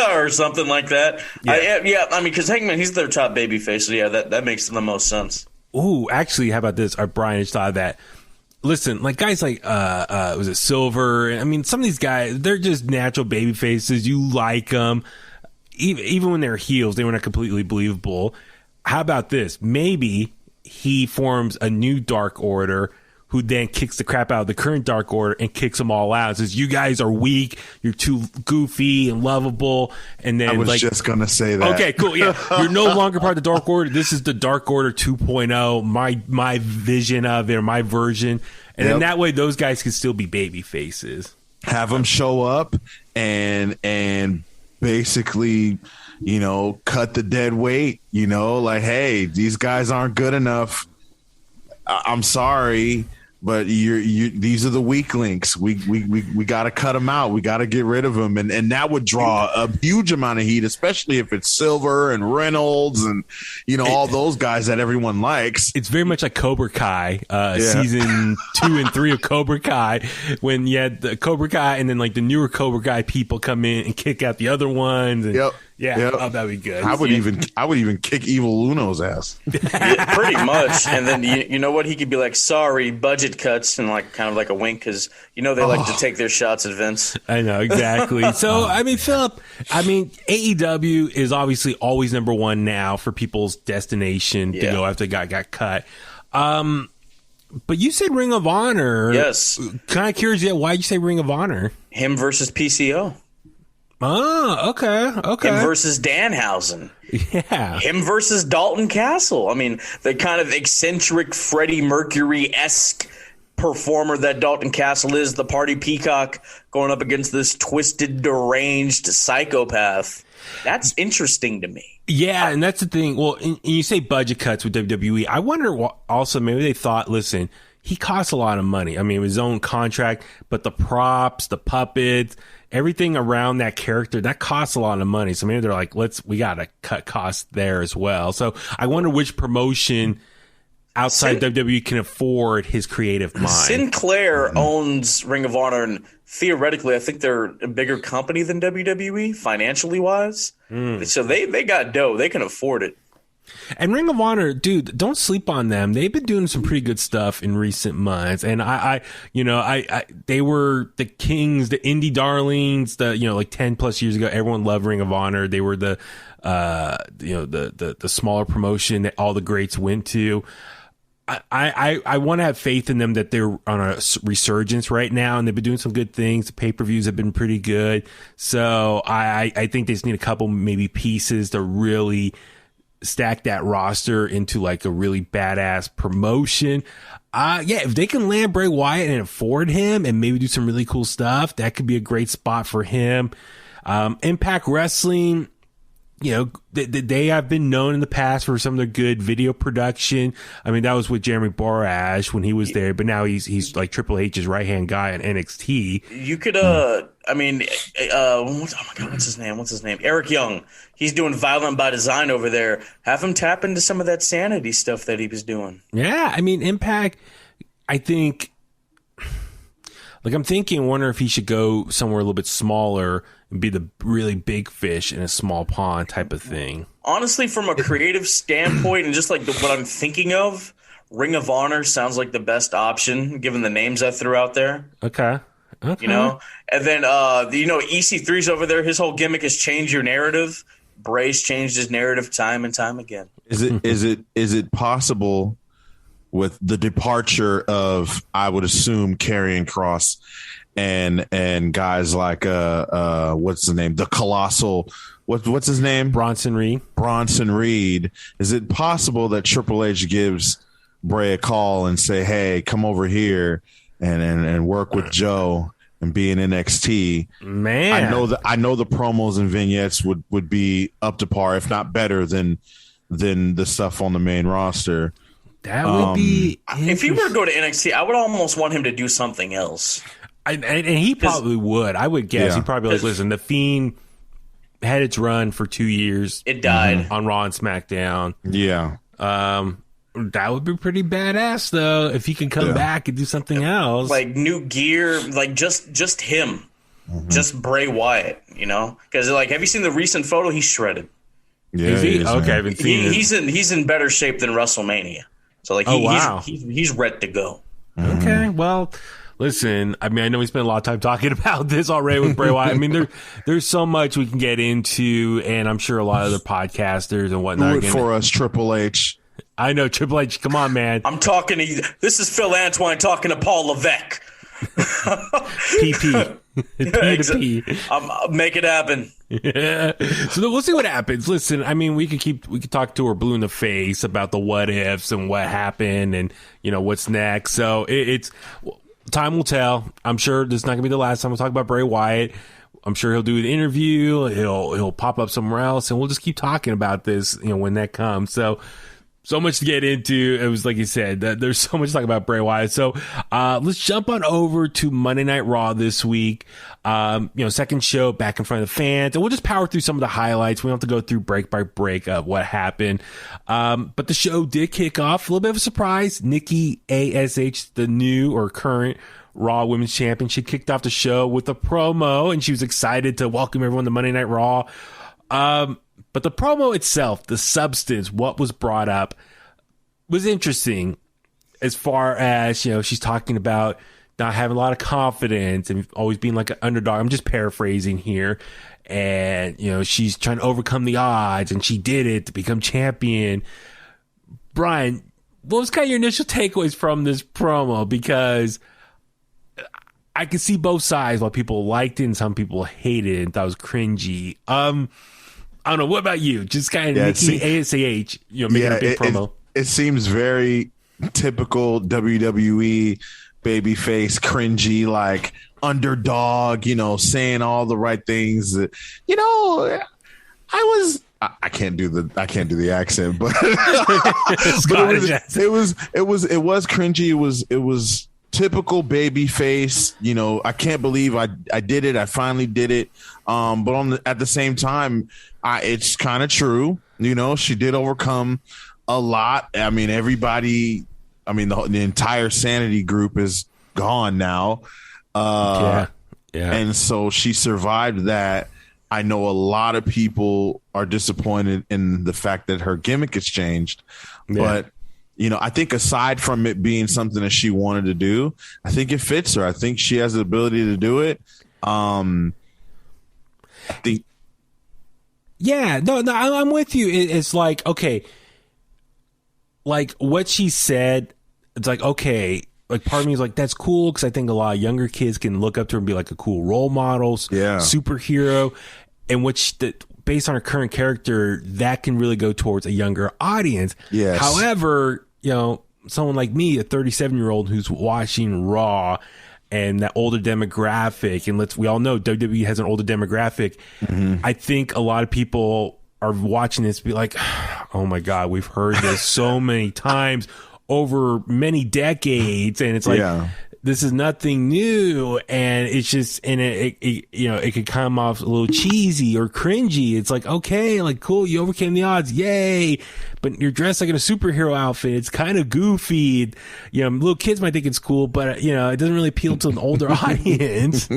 or something like that. I mean, because Hangman, he's their top babyface, so that makes the most sense. Ooh, actually, how about this? Brian just thought of that. Listen, like guys like was it Silver? I mean, some of these guys, they're just natural baby faces. You like them, even when they're heels, they were not completely believable. How about this? Maybe he forms a new Dark Order, who then kicks the crap out of the current Dark Order and kicks them all out. Says, you guys are weak. You're too goofy and lovable. And then I was just going to say that. Okay, cool. Yeah. You're no longer part of the Dark Order. This is the Dark Order 2.0, my vision of it, or my version. And then that way those guys can still be baby faces. Have them show up and basically, cut the dead weight, like, hey, these guys aren't good enough. I'm sorry, but these are the weak links. We got to cut them out. We got to get rid of them, and that would draw a huge amount of heat, especially if it's Silver and Reynolds and all those guys that everyone likes. It's very much like Cobra Kai, season 2 and 3 of Cobra Kai, when you had the Cobra Kai and then like the newer Cobra Kai people come in and kick out the other ones. And, oh, that'd be good. I would even kick Evil Uno's ass. Pretty much. And then you know what? He could be like, sorry, budget cuts, and like kind of like a wink, because they like to take their shots at Vince. I know, exactly. So I mean, Phillip, AEW is obviously always number one now for people's destination to go after the guy got cut. But you said Ring of Honor. Yes. Kind of curious, why'd you say Ring of Honor? Him versus PCO. Oh, okay. Him versus Danhausen. Yeah. Him versus Dalton Castle. I mean, the kind of eccentric Freddie Mercury-esque performer that Dalton Castle is, the party peacock, going up against this twisted, deranged psychopath. That's interesting to me. Yeah, and that's the thing. Well, and you say budget cuts with WWE. I wonder also, maybe they thought, listen, he costs a lot of money. I mean, his own contract, but the props, the puppets, everything around that character, that costs a lot of money. So maybe they're like, we got to cut costs there as well. So I wonder which promotion outside WWE can afford his creative mind. Sinclair owns Ring of Honor, and theoretically, I think they're a bigger company than WWE, financially wise. So they got dough. They can afford it. And Ring of Honor, dude, don't sleep on them. They've been doing some pretty good stuff in recent months. And they were the kings, the indie darlings, like 10 plus years ago, everyone loved Ring of Honor. They were the smaller promotion that all the greats went to. I want to have faith in them that they're on a resurgence right now, and they've been doing some good things. The pay-per-views have been pretty good. So I think they just need a couple maybe pieces to really stack that roster into like a really badass promotion. If they can land Bray Wyatt and afford him and maybe do some really cool stuff, that could be a great spot for him. Impact Wrestling, they have been known in the past for some of their good video production. I mean, that was with Jeremy Borash when he was there, but now he's like Triple H's right-hand guy on NXT. You could, what's his name? Eric Young. He's doing Violent by Design over there. Have him tap into some of that sanity stuff that he was doing. Yeah, I mean, Impact, I think, like I'm thinking, wonder if he should go somewhere a little bit smaller and be the really big fish in a small pond type of thing. Honestly, from a creative standpoint and just like what I'm thinking of, Ring of Honor sounds like the best option given the names I threw out there. Okay. And then EC3's over there. His whole gimmick is change your narrative. Bray's changed his narrative time and time again. Is it possible with the departure of, I would assume, Karrion Kross and guys like what's the name? The Colossal. What's his name? Bronson Reed. Is it possible that Triple H gives Bray a call and say, "Hey, come over here and work with Joe and be in NXT"? Man, I know the promos and vignettes would be up to par, if not better than the stuff on the main roster. That would be. If he were to go to NXT, I would almost want him to do something else. And he probably would. I would guess. He probably like, listen, the Fiend had its run for 2 years. It died on Raw and SmackDown. Yeah. That would be pretty badass though if he can come back and do something else, like new gear, like just him, just Bray Wyatt. Because like, have you seen the recent photo? He's shredded. Yeah. Is he? Okay, I haven't seen it. He's in better shape than WrestleMania. So like, he's ready to go. Okay, well. Listen, I mean, I know we spent a lot of time talking about this already with Bray Wyatt. I mean, there's so much we can get into, and I'm sure a lot of other podcasters and whatnot. Do it for us, Triple H. I know, Triple H. Come on, man. I'm talking to you. This is Phil Antoine talking to Paul Levesque. PP. P. Make it happen. Yeah. So we'll see what happens. Listen, I mean, we could talk to her blue in the face about the what ifs and what happened and what's next. So it's time will tell. I'm sure this is not gonna be the last time we'll talk about Bray Wyatt. I'm sure he'll do an interview. He'll pop up somewhere else, and we'll just keep talking about this, when that comes. So much to get into. It was like you said, there's so much to talk about Bray Wyatt. So let's jump on over to Monday Night Raw this week. Second show back in front of the fans, and we'll just power through some of the highlights. We don't have to go through break by break of what happened. But the show did kick off a little bit of a surprise. Nikki A.S.H, the new or current Raw Women's Champion, she kicked off the show with a promo, and she was excited to welcome everyone to Monday Night Raw. But the promo itself, the substance, what was brought up was interesting as far as, she's talking about not having a lot of confidence and always being like an underdog. I'm just paraphrasing here. And, she's trying to overcome the odds, and she did it to become champion. Brian, what was kind of your initial takeaways from this promo? Because I could see both sides. While people liked it and some people hated it and thought it was cringy. I don't know. What about you? Just kind of Nikki A.S.H, making a big promo. It seems very typical WWE babyface, cringy, like underdog, saying all the right things that, I can't do the accent, but, it was cringy. It was typical baby face. I can't believe I did it. I finally did it. But at the same time, it's kind of true. She did overcome a lot. I mean, everybody. I mean, the entire Sanity group is gone now. Yeah. And so she survived that. I know a lot of people are disappointed in the fact that her gimmick has changed, but I think aside from it being something that she wanted to do, I think it fits her. I think she has the ability to do it. I think. Yeah, no, I'm with you. It's like, okay, like what she said, it's like, okay, like part of me is like, that's cool, because I think a lot of younger kids can look up to her and be like a cool role model, superhero, and based on her current character, that can really go towards a younger audience. Yes. However, someone like me, a 37-year-old who's watching Raw and that older demographic, and we all know WWE has an older demographic. I think a lot of people are watching this be like, oh my God, we've heard this so many times over many decades, and it's like, this is nothing new, and it's just, and it could come off a little cheesy or cringy. It's like, okay, like, cool, you overcame the odds, yay, but you're dressed like in a superhero outfit. It's kind of goofy. Little kids might think it's cool, but it doesn't really appeal to an older audience.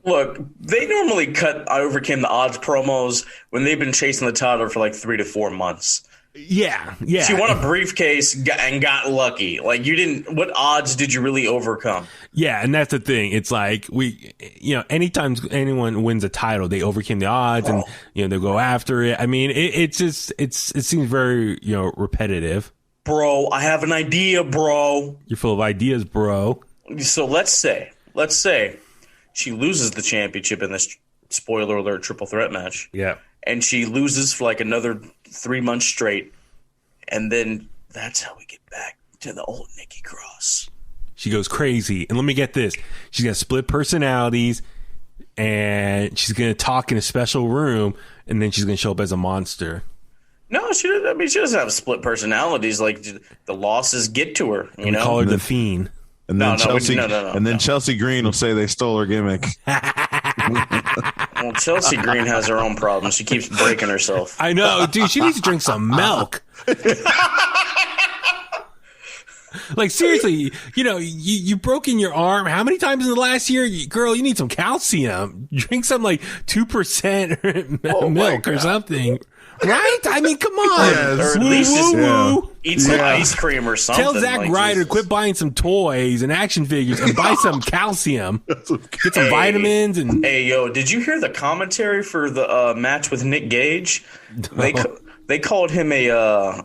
Look, they normally cut I overcame the odds promos when they've been chasing the title for like 3 to 4 months. Yeah. She won a briefcase and got lucky. Like, you didn't. What odds did you really overcome? Yeah, and that's the thing. It's like anytime anyone wins a title, they overcame the odds, and they go after it. I mean, it seems very repetitive. Bro, I have an idea, bro. You're full of ideas, bro. So let's say she loses the championship in this spoiler alert triple threat match. Yeah. And she loses for like another 3 months straight. And then that's how we get back to the old Nikki Cross. She goes crazy. And let me get this. She's got split personalities, and she's going to talk in a special room, and then she's going to show up as a monster. No, she doesn't have split personalities. Like, the losses get to her. We call her the Fiend. And then Chelsea Green will say they stole her gimmick. Well, Chelsea Green has her own problems. She keeps breaking herself. I know, dude. She needs to drink some milk. Like, seriously, you broken your arm how many times in the last year? Girl, you need some calcium. Drink some like 2% milk or something. Right? I mean, come on. Yes. Or at least just eat some ice cream or something. Tell Zack Ryder quit buying some toys and action figures and buy some calcium. Get some vitamins. And hey, yo, did you hear the commentary for the match with Nick Gage? They called him a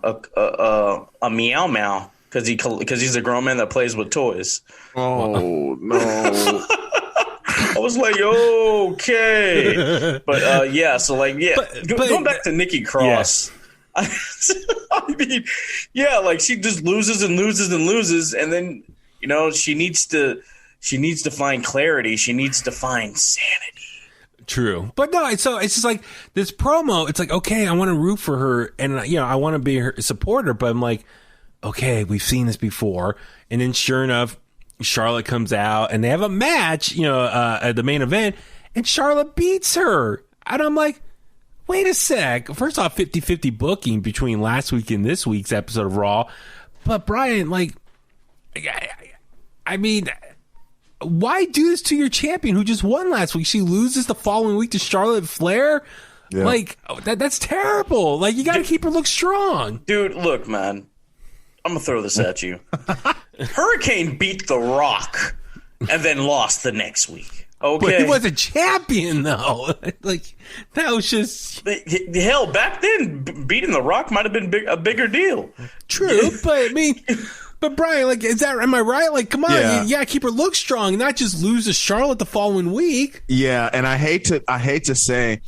meow meow because he's a grown man that plays with toys. Oh no. I was like, okay. But, going back to Nikki Cross. Yeah. I mean, like, she just loses and loses and loses. And then, she needs to find clarity. She needs to find sanity. True. But no, so it's just like this promo. It's like, okay, I want to root for her. And, I want to be her supporter. But I'm like, okay, we've seen this before. And then sure enough, Charlotte comes out and they have a match, at the main event, and Charlotte beats her. And I'm like, wait a sec. First off, 50-50 booking between last week and this week's episode of Raw. But Brian, like, I mean, why do this to your champion who just won last week? She loses the following week to Charlotte Flair? Yeah. Like, that's terrible. Like, you got to keep her look strong. Dude, look, man. I'm going to throw this at you. Hurricane beat The Rock and then lost the next week. Okay. But he was a champion, though. Like, that was just... Hell, back then, beating The Rock might have been a bigger deal. True, but I mean... But Brian, like, am I right? Like, come on, you gotta keep her look strong, not just lose to Charlotte the following week. Yeah, and I hate to say,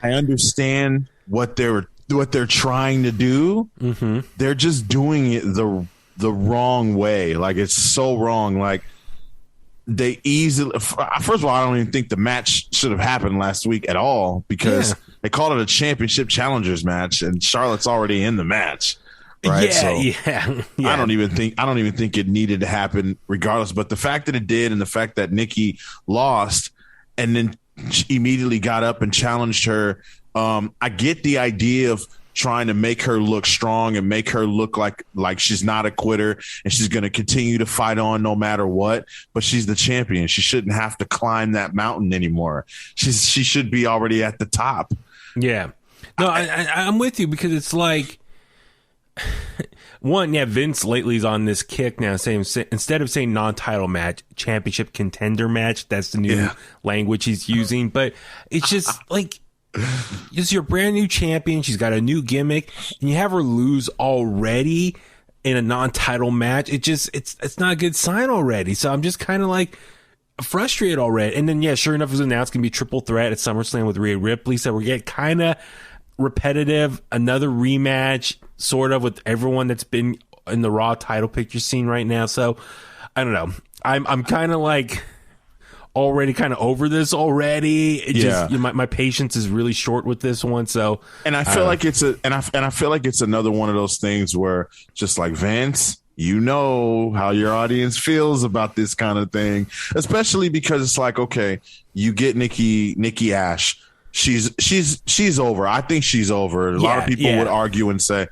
I understand what they're trying to do. Mm-hmm. They're just doing it the wrong way. Like, it's so wrong. Like, they easily. First of all, I don't even think the match should have happened last week at all because they called it a championship challengers match, and Charlotte's already in the match. Right? Yeah. I don't even think it needed to happen regardless. But the fact that it did, and the fact that Nikki lost, and then she immediately got up and challenged her. I get the idea of trying to make her look strong and make her look like she's not a quitter and she's going to continue to fight on no matter what. But she's the champion. She shouldn't have to climb that mountain anymore. She should be already at the top. Yeah. No, I'm with you because it's like, one, yeah, Vince lately is on this kick now saying, instead of saying non-title match, championship contender match, that's the new language he's using. But it's just like, it's your brand new champion. She's got a new gimmick and you have her lose already in a non-title match. It's not a good sign already. So I'm just kind of like frustrated already. And then, yeah, sure enough, it was announced going to be triple threat at SummerSlam with Rhea Ripley. So we're getting kind of repetitive, another rematch sort of with everyone that's been in the Raw title picture scene right now. So I don't know. I'm kind of like already kind of over this already. Just my patience is really short with this one. So and I feel like it's I feel like it's another one of those things where just like Vince, you know how your audience feels about this kind of thing, especially because it's like, okay, you get Nikki A.S.H. She's over. I think she's over. A lot of people would argue and say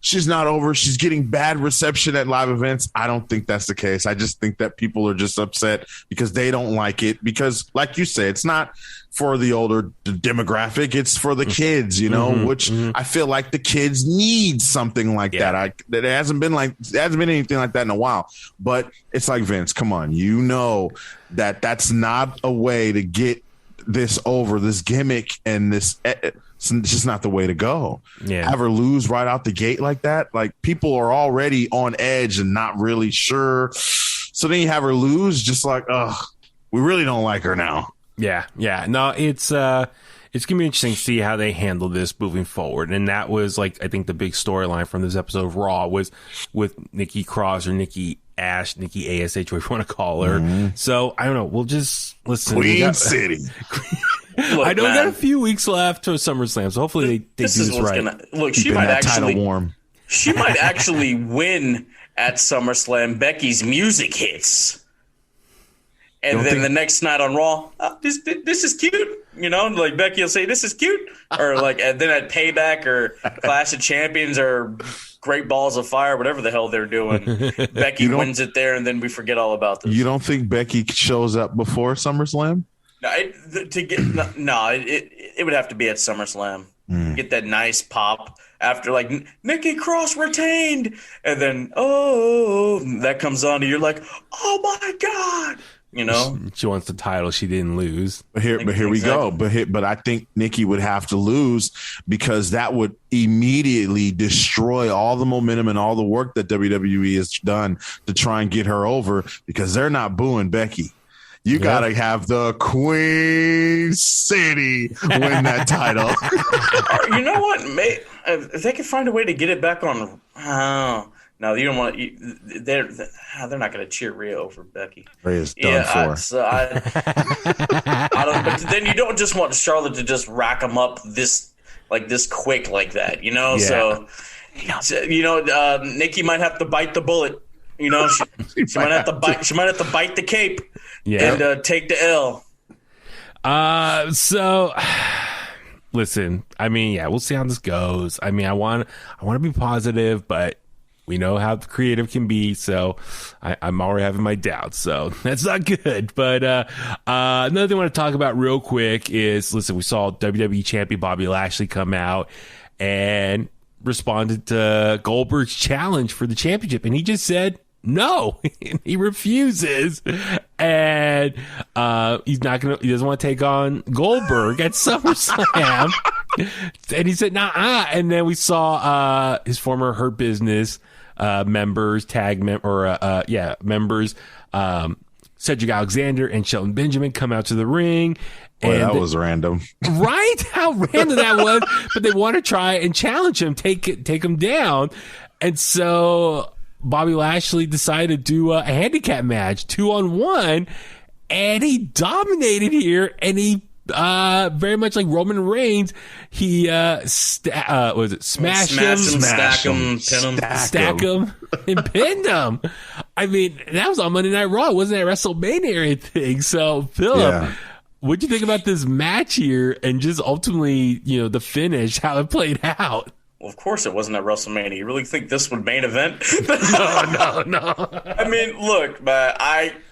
she's not over. She's getting bad reception at live events. I don't think that's the case. I just think that people are just upset because they don't like it. Because, like you said, it's not for the older demographic. It's for the kids, you know, which I feel like the kids need something like that. It hasn't been anything like that in a while. But it's like, Vince, come on, you know that's not a way to get this over, this gimmick, and this it's just not the way to go. Have her lose right out the gate like that. Like, people are already on edge and not really sure. So then you have her lose, just like, we really don't like her now. Yeah. No, it's gonna be interesting to see how they handle this moving forward. And that was, like, I think the big storyline from this episode of Raw was with Nikki Kross, or Nikki A.S.H, Nikki A.S.H, whatever you want to call her. So I don't know. We'll just listen. Queen City. Look, I know we got a few weeks left to SummerSlam, so hopefully they do this right. Look, she might actually warm. She might actually win at SummerSlam. Becky's music hits, and then the next night on Raw, this is cute. You know, like Becky will say, "This is cute," or like, and then at Payback or Clash of Champions or Great Balls of Fire, whatever the hell they're doing, Becky wins it there, and then we forget all about this. You don't think Becky shows up before SummerSlam? No, it would have to be at SummerSlam. Get that nice pop after, like, Nikki Cross retained, and then that comes on, and you're like, oh my god. You know, she wants the title she didn't lose. But here we go. But I think Nikki would have to lose because that would immediately destroy all the momentum and all the work that WWE has done to try and get her over, because they're not booing Becky. You got to have the Queen City win that title. You know what? If they could find a way to get it back on. No, you don't want to. They're not going to cheer Rhea over Becky. Rhea's done for. I don't. But then you don't just want Charlotte to just rack them up this quick like that, you know. Yeah. So Nikki might have to bite the bullet. You know, she might have to bite. She might have to bite the cape and take the L. So. Listen, I mean, we'll see how this goes. I mean, I want to be positive, but we know how creative can be, so I'm already having my doubts, so that's not good. But another thing I want to talk about real quick is, listen, we saw WWE Champion Bobby Lashley come out and responded to Goldberg's challenge for the championship, and he just said no. He refuses, and he doesn't want to take on Goldberg at SummerSlam. And he said nah. And then we saw his former Hurt Business members, Cedric Alexander and Shelton Benjamin come out to the ring. Boy, that was random. Right? How random that was. But they want to try and challenge him, take him down. And so Bobby Lashley decided to do a handicap match, 2-on-1, and he dominated here, and he very much like Roman Reigns, he smash him, stack him, and pinned him. I mean, that was on Monday Night Raw. It wasn't at WrestleMania or anything. So, Phillip, what'd you think about this match here, and just ultimately, the finish, how it played out? Well, of course it wasn't at WrestleMania. You really think this would main event? No. I mean, look, man,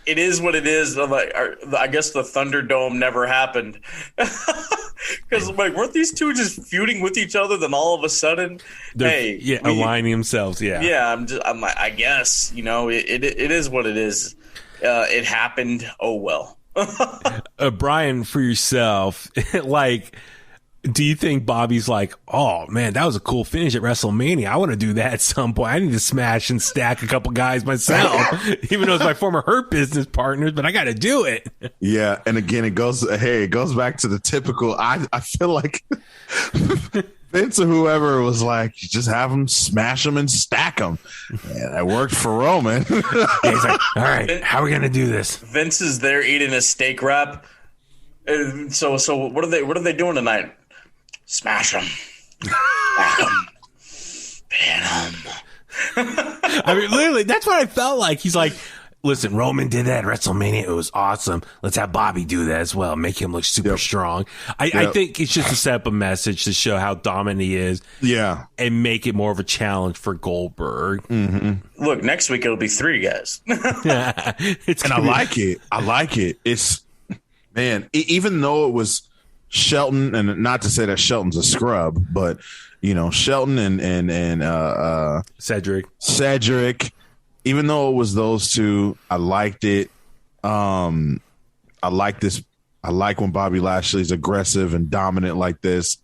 it is what it is. Like, I guess the Thunderdome never happened. Because, like, weren't these two just feuding with each other? Then all of a sudden, aligning themselves. Yeah. Yeah, I'm like, I guess, you know, it is what it is. It happened. Oh, well. Brian, for yourself, like, do you think Bobby's like, oh man, that was a cool finish at WrestleMania. I want to do that at some point. I need to smash and stack a couple guys myself, even though it's my former Hurt Business partners, but I got to do it. Yeah. And again, it goes back to the typical, I feel like Vince or whoever was like, just have them smash them and stack them. And that worked for Roman. He's like, all right, how are we going to do this? Vince is there eating a steak wrap. So what are they doing tonight? Smash them. Stack them. Pin them. I mean, literally, that's what I felt like. He's like, listen, Roman did that at WrestleMania. It was awesome. Let's have Bobby do that as well. Make him look super strong. I think it's just to set up a message to show how dominant he is. Yeah. And make it more of a challenge for Goldberg. Mm-hmm. Look, next week it'll be 3 guys. I like it. It's, man, even though it was Shelton, and not to say that Shelton's a scrub, but, you know, Shelton and Cedric, even though it was those two, I liked it. I like when Bobby Lashley's aggressive and dominant like this.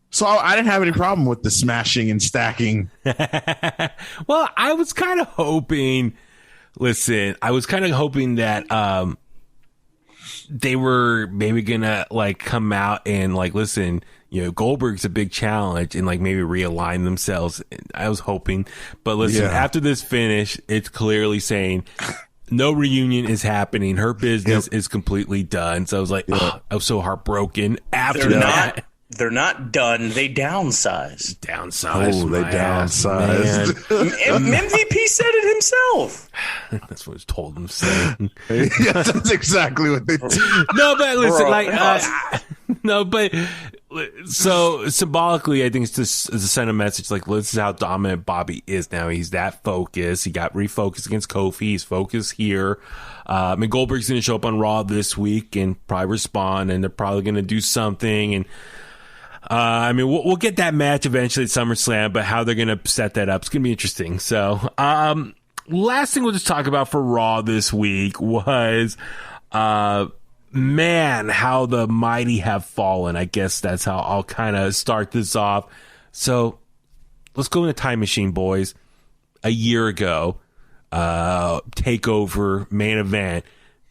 So I didn't have any problem with the smashing and stacking. Well, I was kind of hoping that they were maybe gonna like come out and like, listen, you know, Goldberg's a big challenge, and like maybe realign themselves. I was hoping, but listen, after this finish, it's clearly saying no reunion is happening. Her business is completely done. So I was like, I was so heartbroken after that. They're not done. They downsized. Oh, they downsized. MVP said it himself. That's what was told him to say. Yeah, that's exactly what they did. No, but listen, so symbolically, I think it's just to send a message like, this is how dominant Bobby is now. He's that focused. He got refocused against Kofi. He's focused here. I mean, Goldberg's going to show up on Raw this week and probably respond, and they're probably going to do something. And I mean, we'll get that match eventually at SummerSlam, but how they're going to set that up, it's going to be interesting. So, last thing we'll just talk about for Raw this week was, man, how the mighty have fallen. I guess that's how I'll kind of start this off. So, let's go in the time machine, boys. A year ago, TakeOver main event.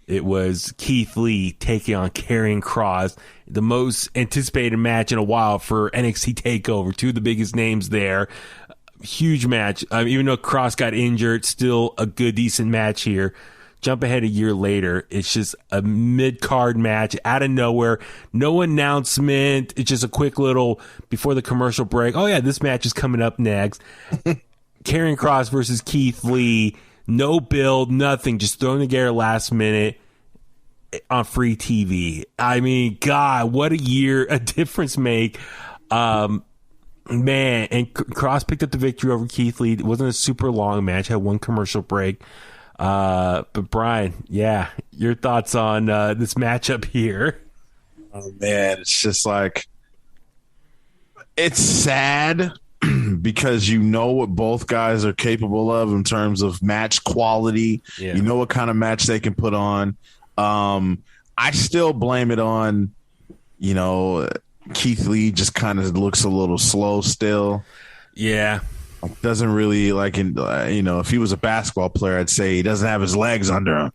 It was Keith Lee taking on Karrion Kross, the most anticipated match in a while for NXT TakeOver. Two of the biggest names there. Huge match. Even though Kross got injured, still a good, decent match here. Jump ahead a year later. It's just a mid-card match out of nowhere. No announcement. It's just a quick little, before the commercial break, oh yeah, this match is coming up next. Karrion Kross versus Keith Lee. No build, nothing, just thrown together last minute on free TV. I mean, God, what a year, a difference make. Man, and Kross picked up the victory over Keith Lee. It wasn't a super long match, had one commercial break. But Brian, yeah, your thoughts on this matchup here? Oh, man, it's just like, it's sad. Because you know what both guys are capable of in terms of match quality. Yeah. You know what kind of match they can put on. I still blame it on, you know, Keith Lee just kind of looks a little slow still. Yeah. Doesn't really like, you know, if he was a basketball player, I'd say he doesn't have his legs under him.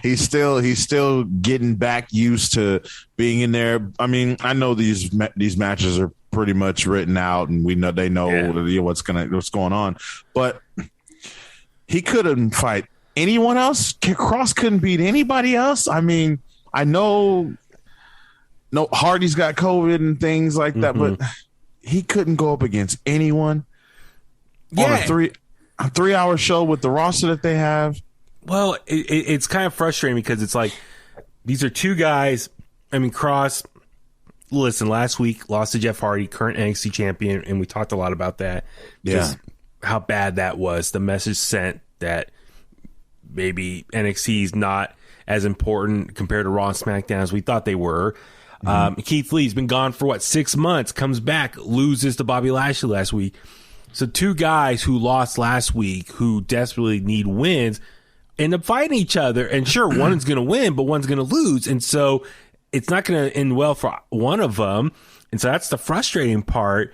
he's still getting back used to being in there. I mean, I know these matches are pretty much written out, and they know what's going on. But he couldn't fight anyone else. Kross couldn't beat anybody else. I mean, I know Hardy's got COVID and things like that, but he couldn't go up against anyone on a 3-hour show with the roster that they have. Well, it's kind of frustrating because it's like, these are two guys. I mean, Kross, listen, last week lost to Jeff Hardy, current NXT champion, and we talked a lot about that. Just how bad that was. The message sent that maybe NXT is not as important compared to Raw and SmackDown as we thought they were. Keith Lee's been gone for 6 months, comes back, loses to Bobby Lashley last week. So two guys who lost last week, who desperately need wins, end up fighting each other. And sure, one's going to win, but one's going to lose. And so it's not going to end well for one of them. And so that's the frustrating part.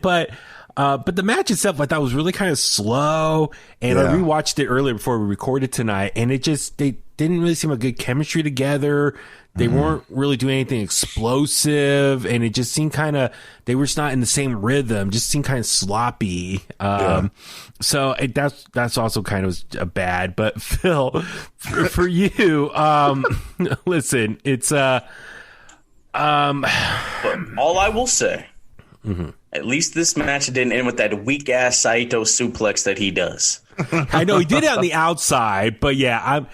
But the match itself, I thought, was really kind of slow. And I rewatched it earlier before we recorded tonight. And they didn't really seem like good chemistry together. They weren't really doing anything explosive. And it just seemed they were just not in the same rhythm, just seemed kind of sloppy. So that's also kind of bad. But Phil, for you, listen, it's But all I will say, at least this match didn't end with that weak ass Saito suplex that he does. I know he did it on the outside, but yeah,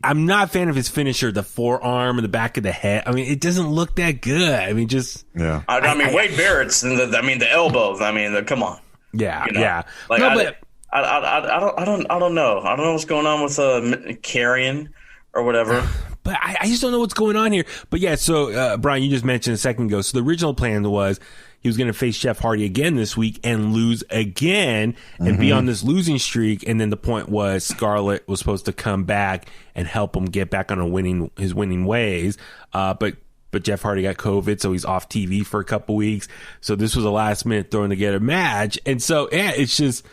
I'm not a fan of his finisher, the forearm and the back of the head. I mean, it doesn't look that good. I mean, just Wade Barrett's and the elbows. I mean, come on. Yeah, you know? yeah. Like, no, but I don't know. I don't know what's going on with Karrion or whatever. But I just don't know what's going on here. But yeah, so Brian, you just mentioned a second ago. So the original plan was he was going to face Jeff Hardy again this week and lose again and be on this losing streak. And then the point was Scarlett was supposed to come back and help him get back on his winning ways. But Jeff Hardy got COVID, so he's off TV for a couple weeks. So this was a last minute throwing together match. And so, yeah, it's just,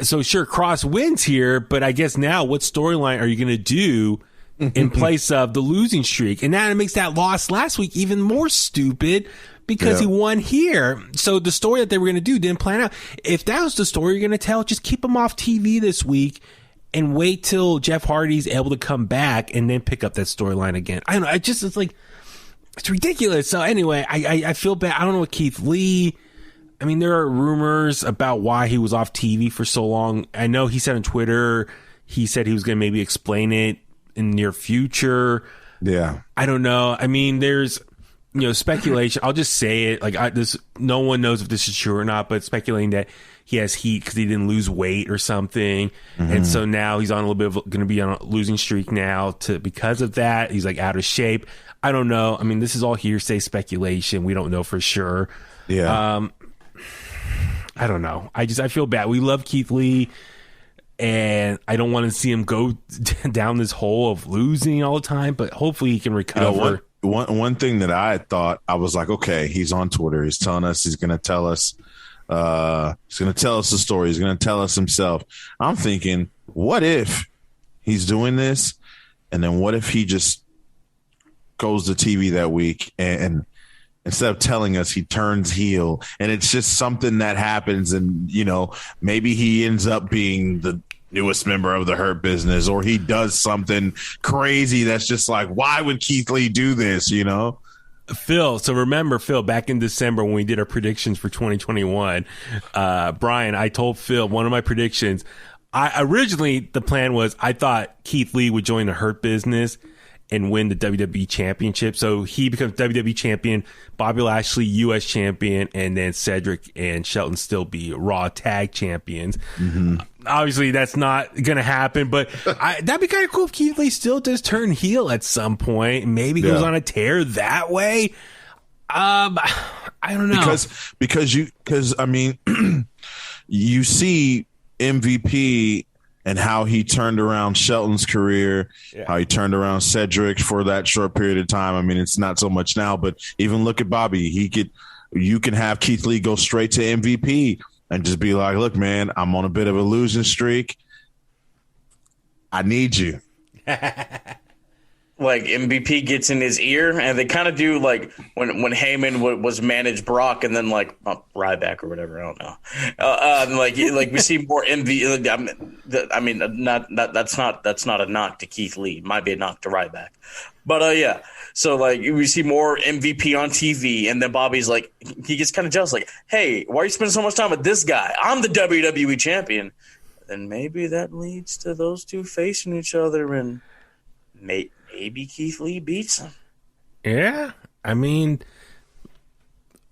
so sure, Kross wins here, but I guess now what storyline are you going to do in place of the losing streak? And now it makes that loss last week even more stupid because he won here. So the story that they were going to do didn't plan out. If that was the story you're going to tell, just keep him off TV this week and wait till Jeff Hardy's able to come back and then pick up that storyline again. I don't know. It's ridiculous. So anyway, I feel bad. I don't know what Keith Lee. I mean, there are rumors about why he was off TV for so long. I know he said on Twitter, he said he was going to maybe explain it in the near future. Yeah. I don't know. I mean, there's, speculation. I'll just say it. No one knows if this is true or not, but speculating that he has heat because he didn't lose weight or something. And so now he's on a little bit of, going to be on a losing streak now because of that. He's out of shape. I don't know. I mean, this is all hearsay speculation. We don't know for sure. Yeah. I don't know. I feel bad. We love Keith Lee, and I don't want to see him go down this hole of losing all the time, but hopefully he can recover. One thing that I thought, I was like, okay, he's on Twitter. He's telling us, he's going to tell us, he's going to tell us the story. He's going to tell us himself. I'm thinking, what if he's doing this? And then what if he just goes to TV that week and instead of telling us, he turns heel, and it's just something that happens, and maybe he ends up being the newest member of the Hurt Business, or he does something crazy that's just like, why would Keith Lee do this? Phil, so remember, Phil, back in December when we did our predictions for 2021, Brian, I told Phil one of my predictions. Originally the plan was I thought Keith Lee would join the Hurt Business and win the WWE Championship. So he becomes WWE Champion, Bobby Lashley U.S. Champion, and then Cedric and Shelton still be Raw Tag Champions. Obviously, that's not going to happen, but that'd be kind of cool if Keith Lee still does turn heel at some point and maybe goes on a tear that way. I don't know. Because I mean, you see MVP and how he turned around Shelton's career, how he turned around Cedric for that short period of time. I mean, it's not so much now, but even look at Bobby. You can have Keith Lee go straight to MVP and just be like, look, man, I'm on a bit of a losing streak. I need you. Like MVP gets in his ear, and they kind of do like when Heyman was managed Brock, and then Ryback or whatever. I don't know. Like we see more MVP. I mean, that's not a knock to Keith Lee. It might be a knock to Ryback, but yeah. So we see more MVP on TV, and then Bobby's like, he gets kind of jealous, like, hey, why are you spending so much time with this guy? I'm the WWE champion. Then maybe that leads to those two facing each other, and maybe Keith Lee beats him. Yeah, I mean,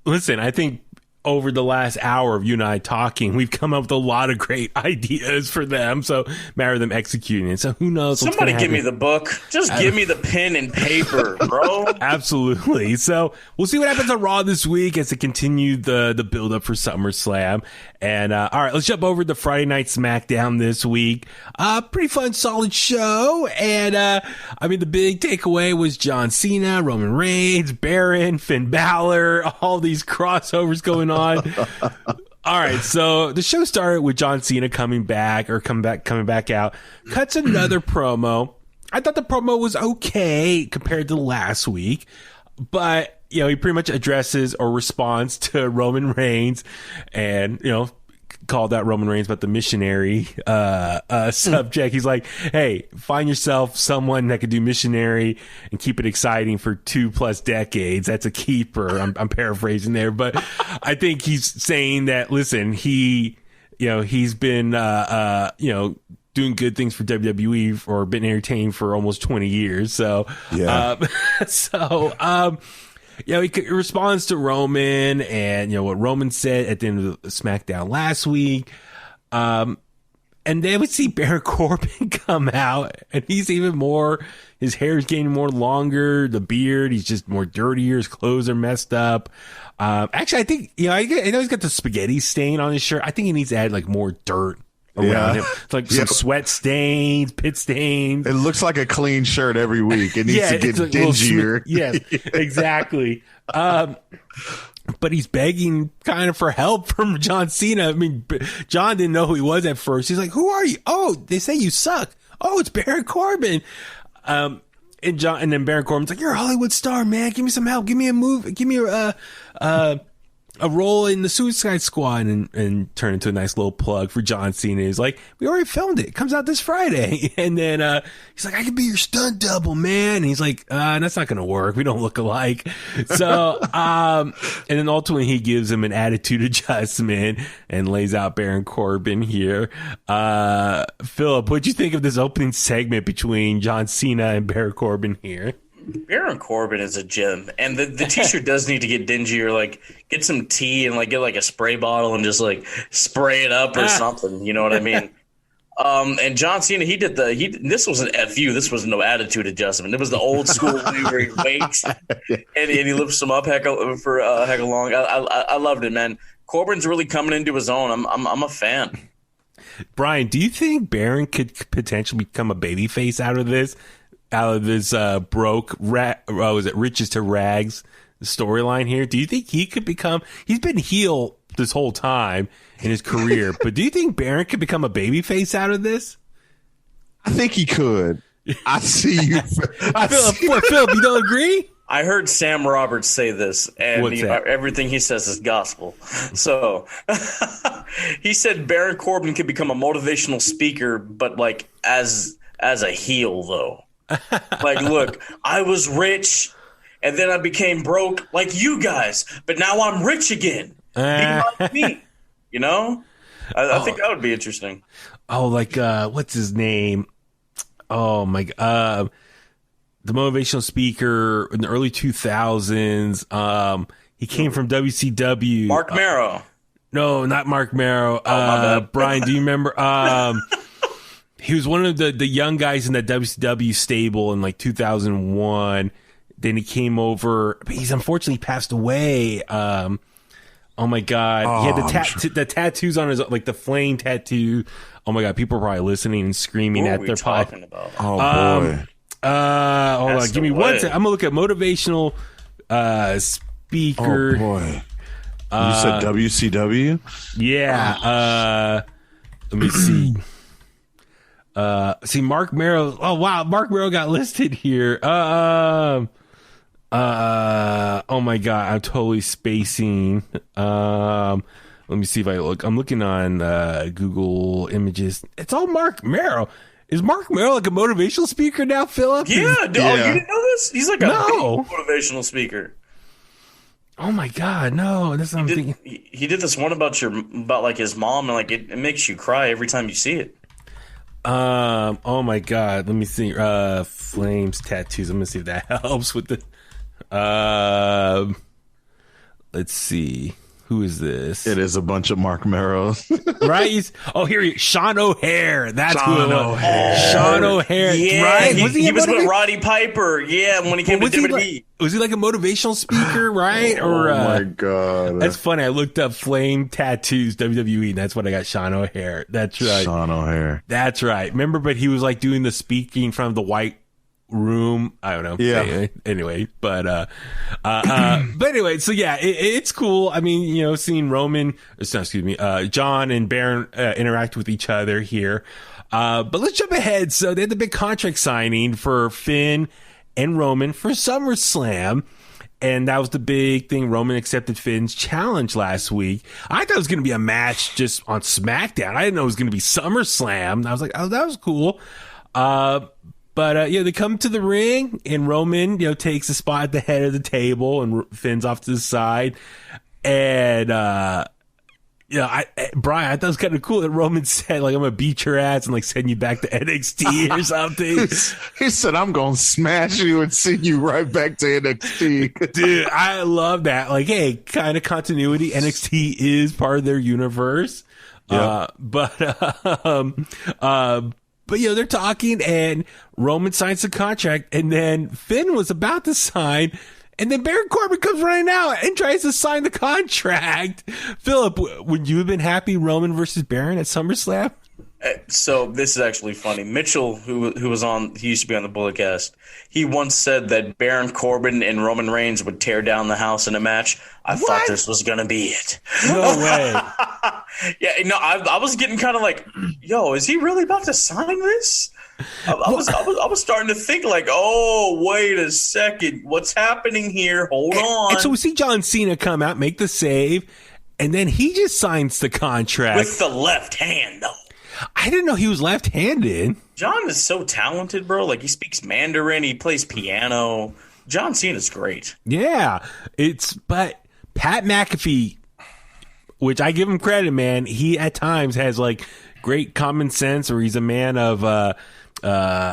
listen, I think over the last hour of you and I talking, we've come up with a lot of great ideas for them. So matter of them executing it. So who knows? Somebody give me the book. Just give me the pen and paper, bro. Absolutely. So we'll see what happens on Raw this week as they continue the build up for SummerSlam. And all right, let's jump over to Friday Night SmackDown this week. Pretty fun, solid show. And I mean, the big takeaway was John Cena, Roman Reigns, Baron, Finn Balor, all these crossovers going on. All right, so the show started with John Cena coming back out, cuts another promo. I thought the promo was okay compared to last week, but he pretty much addresses or responds to Roman Reigns, and called out Roman Reigns about the missionary subject. He's like, hey, find yourself someone that could do missionary and keep it exciting for 2+ decades. That's a keeper. I'm paraphrasing there, but I think he's saying that, listen, he's been doing good things for WWE or been entertaining for almost 20 years. So yeah. He responds to Roman and, what Roman said at the end of the SmackDown last week. And then we see Baron Corbin come out, and he's even more, his hair's getting more longer, the beard, he's just more dirtier, his clothes are messed up. Actually, I think, I know he's got the spaghetti stain on his shirt. I think he needs to add, more dirt around him. It's like some sweat stains, pit stains. It looks like a clean shirt every week. It needs to get dingier. Yes, exactly. But he's begging kind of for help from John Cena. I mean, John didn't know who he was at first. He's like, who are you? Oh, they say you suck. Oh, it's Baron Corbin. And then Baron Corbin's like, you're a Hollywood star, man. Give me some help. Give me a move. Give me a role in the Suicide Squad, and turn into a nice little plug for John Cena. He's like, we already filmed it. It comes out this Friday. And then he's like, I could be your stunt double, man. And he's like, that's not going to work. We don't look alike. So, and then ultimately he gives him an attitude adjustment and lays out Baron Corbin here. Phillip, what'd you think of this opening segment between John Cena and Baron Corbin here? Baron Corbin is a gem, and the t-shirt does need to get dingy, or get some tea and get a spray bottle and just spray it up or something. You know what I mean? And John Cena, this was an FU. This was no attitude adjustment. It was the old school way where he waits and he lifts him up heck long. I loved it, man. Corbin's really coming into his own. I'm a fan. Brian, do you think Baron could potentially become a babyface out of this riches to rags storyline here? Do you think he could become, he's been heel this whole time in his career, but do you think Baron could become a babyface out of this? I think he could. I see you. Phil, you don't agree? I heard Sam Roberts say this, and everything he says is gospel. So he said Baron Corbin could become a motivational speaker, but as a heel though. Look, I was rich, and then I became broke like you guys, but now I'm rich again. Be like me, I think that would be interesting. Oh, what's his name? Oh my God, the motivational speaker in the early 2000s. He came from WCW. Mark Marrow. No, not Mark Marrow. Brian, do you remember? He was one of the young guys in that WCW stable in 2001. Then he came over, but he's unfortunately passed away. Oh my God. He had the tattoos on his, the flame tattoo. Oh my God. People are probably listening and screaming at their talking about? Oh boy. Hold on. Give me 1 second. I'm going to look at motivational speaker. Oh boy. You said WCW? Yeah. Let me see. See Mark Marrow. Oh wow, Mark Marrow got listed here. Oh my God, I'm totally spacing. Let me see if I look. I'm looking on Google Images. It's all Mark Marrow. Is Mark Marrow a motivational speaker now, Phillip? Yeah. Oh, you didn't know this? He's a motivational speaker. Oh my God, no! That's what I'm thinking. He did this one about his mom, and it makes you cry every time you see it. Oh my God, let me see. Flames tattoos. I'm gonna see if that helps with the Let's see. Who is this? It is a bunch of Mark Merrows. Right? Here he is. Sean O'Hare. That's who it was. O'Hare. Sean O'Hare. Yeah, right? he was with Roddy Piper. Yeah, when he came to WWE. Was he like a motivational speaker, right? Or my God. That's funny. I looked up Flame Tattoos WWE, and that's what I got. Sean O'Hare. That's right. Sean O'Hare. That's right. Remember, but he was like doing the speaking from the White Room. I don't know. Yeah. Anyway, but anyway, so yeah, it's cool. I mean, seeing John and Baron interact with each other here. But let's jump ahead. So they had the big contract signing for Finn and Roman for SummerSlam. And that was the big thing. Roman accepted Finn's challenge last week. I thought it was going to be a match just on SmackDown. I didn't know it was going to be SummerSlam. I was like, oh, that was cool. But they come to the ring, and Roman, takes a spot at the head of the table, and Finn's off to the side. And, Brian, I thought it was kind of cool that Roman said, like, I'm going to beat your ass and, like, send you back to NXT or something. He said, I'm going to smash you and send you right back to NXT. Dude, I love that. Like, hey, kind of continuity. NXT is part of their universe. Yep. But they're talking, and Roman signs the contract, and then Finn was about to sign, and then Baron Corbin comes running out and tries to sign the contract. Phillip, would you have been happy Roman versus Baron at SummerSlam? So this is actually funny. Mitchell, who was on, he used to be on the Bulletcast. He once said that Baron Corbin and Roman Reigns would tear down the house in a match. I thought this was gonna be it. No way. Yeah, I was getting kind of like, yo, is he really about to sign this? I was starting to think like, oh, wait a second, what's happening here? Hold on. And so we see John Cena come out, make the save, and then he just signs the contract with the left hand, though. I didn't know he was left-handed. John is so talented, bro. Like, he speaks Mandarin, he plays piano. John Cena's great. Yeah, but Pat McAfee, which I give him credit, man, he at times has like great common sense, or he's a man of I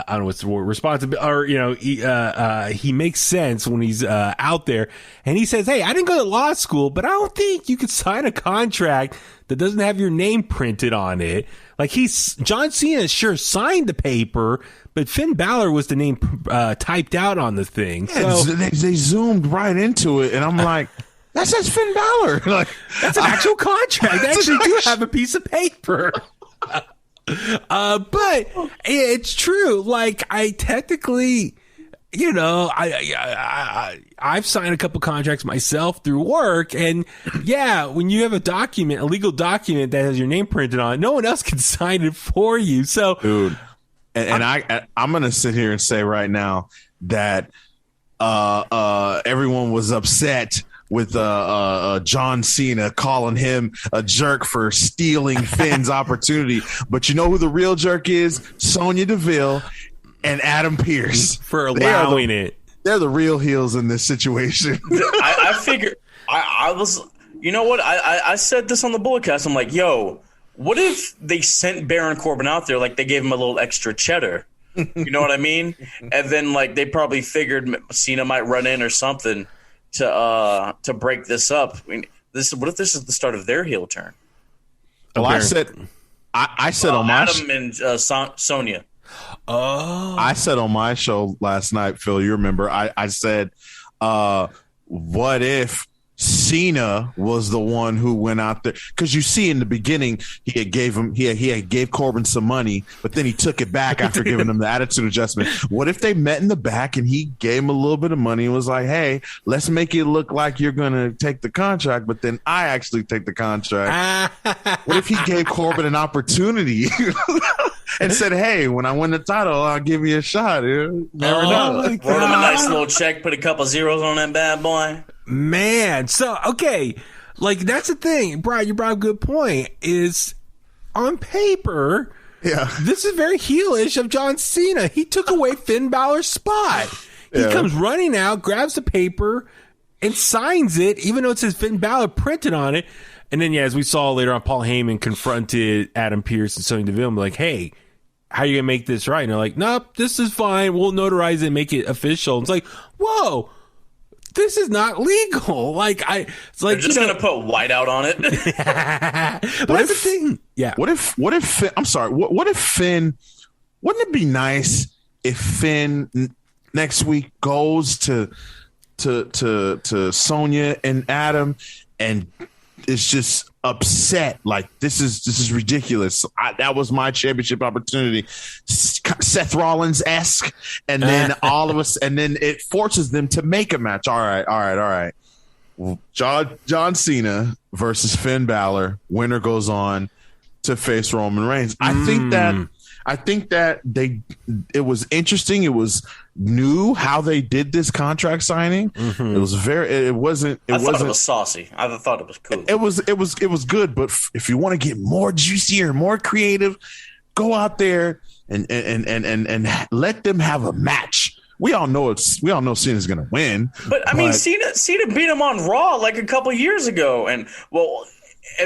don't know what's the word, responsibility, or he makes sense when he's out there, and he says, hey, I didn't go to law school, but I don't think you could sign a contract that doesn't have your name printed on it. Like, John Cena sure signed the paper, but Finn Balor was the name typed out on the thing. Yeah, so they zoomed right into it, and I'm like, that says Finn Balor. Like, that's an actual contract. They actually do have a piece of paper. But it's true. Like, I technically, I've signed a couple contracts myself through work, and yeah, when you have a legal document that has your name printed on it, no one else can sign it for you. So, dude, and I'm gonna sit here and say right now that everyone was upset with John Cena calling him a jerk for stealing Finn's opportunity. But you know who the real jerk is? Sonya Deville and Adam Pearce. For allowing it. They're the real heels in this situation. I figured I was, you know what? I said this on the Bulletcast. I'm like, yo, what if they sent Baron Corbin out there, like they gave him a little extra cheddar? You know what I mean? And then like they probably figured Cena might run in or something to break this up. I mean, what if this is the start of their heel turn? Well, I said on my Adam and Sonya. Oh, I said on my show last night, Phil, you remember, I said, what if Cena was the one who went out there? Because you see in the beginning, he gave Corbin some money, but then he took it back after giving him the attitude adjustment. What if they met in the back and he gave him a little bit of money and was like, hey, let's make it look like you're going to take the contract, but then I actually take the contract. What if he gave Corbin an opportunity and said, hey, when I win the title, I'll give you a shot. Never know. Wrote him a nice little check, put a couple zeros on that bad boy. Man, so, okay, like, that's the thing, Brian, you brought up a good point, is on paper, this is very heelish of John Cena. He took away Finn Balor's spot. He comes running out, grabs the paper, and signs it, even though it says Finn Balor printed on it. And then, as we saw later on, Paul Heyman confronted Adam Pearce and Sonya Deville and be like, hey, how are you going to make this right? And they're like, nope, this is fine. We'll notarize it and make it official. And it's like, whoa. this is not legal. Like it's like they're just gonna put whiteout on it. But that's the thing. Yeah. What if Finn, I'm sorry. What if Finn? Wouldn't it be nice if Finn next week goes to Sonya and Adam and is just upset, like this is ridiculous. That was my championship opportunity, Seth Rollins-esque, and then all of us, and then it forces them to make a match. All right. John Cena versus Finn Balor. Winner goes on to face Roman Reigns. I think that it was interesting. It was new how they did this contract signing. Mm-hmm. It wasn't it was saucy. I thought it was cool. It was good, but if you want to get more juicier, more creative, go out there and let them have a match. We all know Cena's going to win. But I mean, Cena beat him on Raw like a couple years ago, and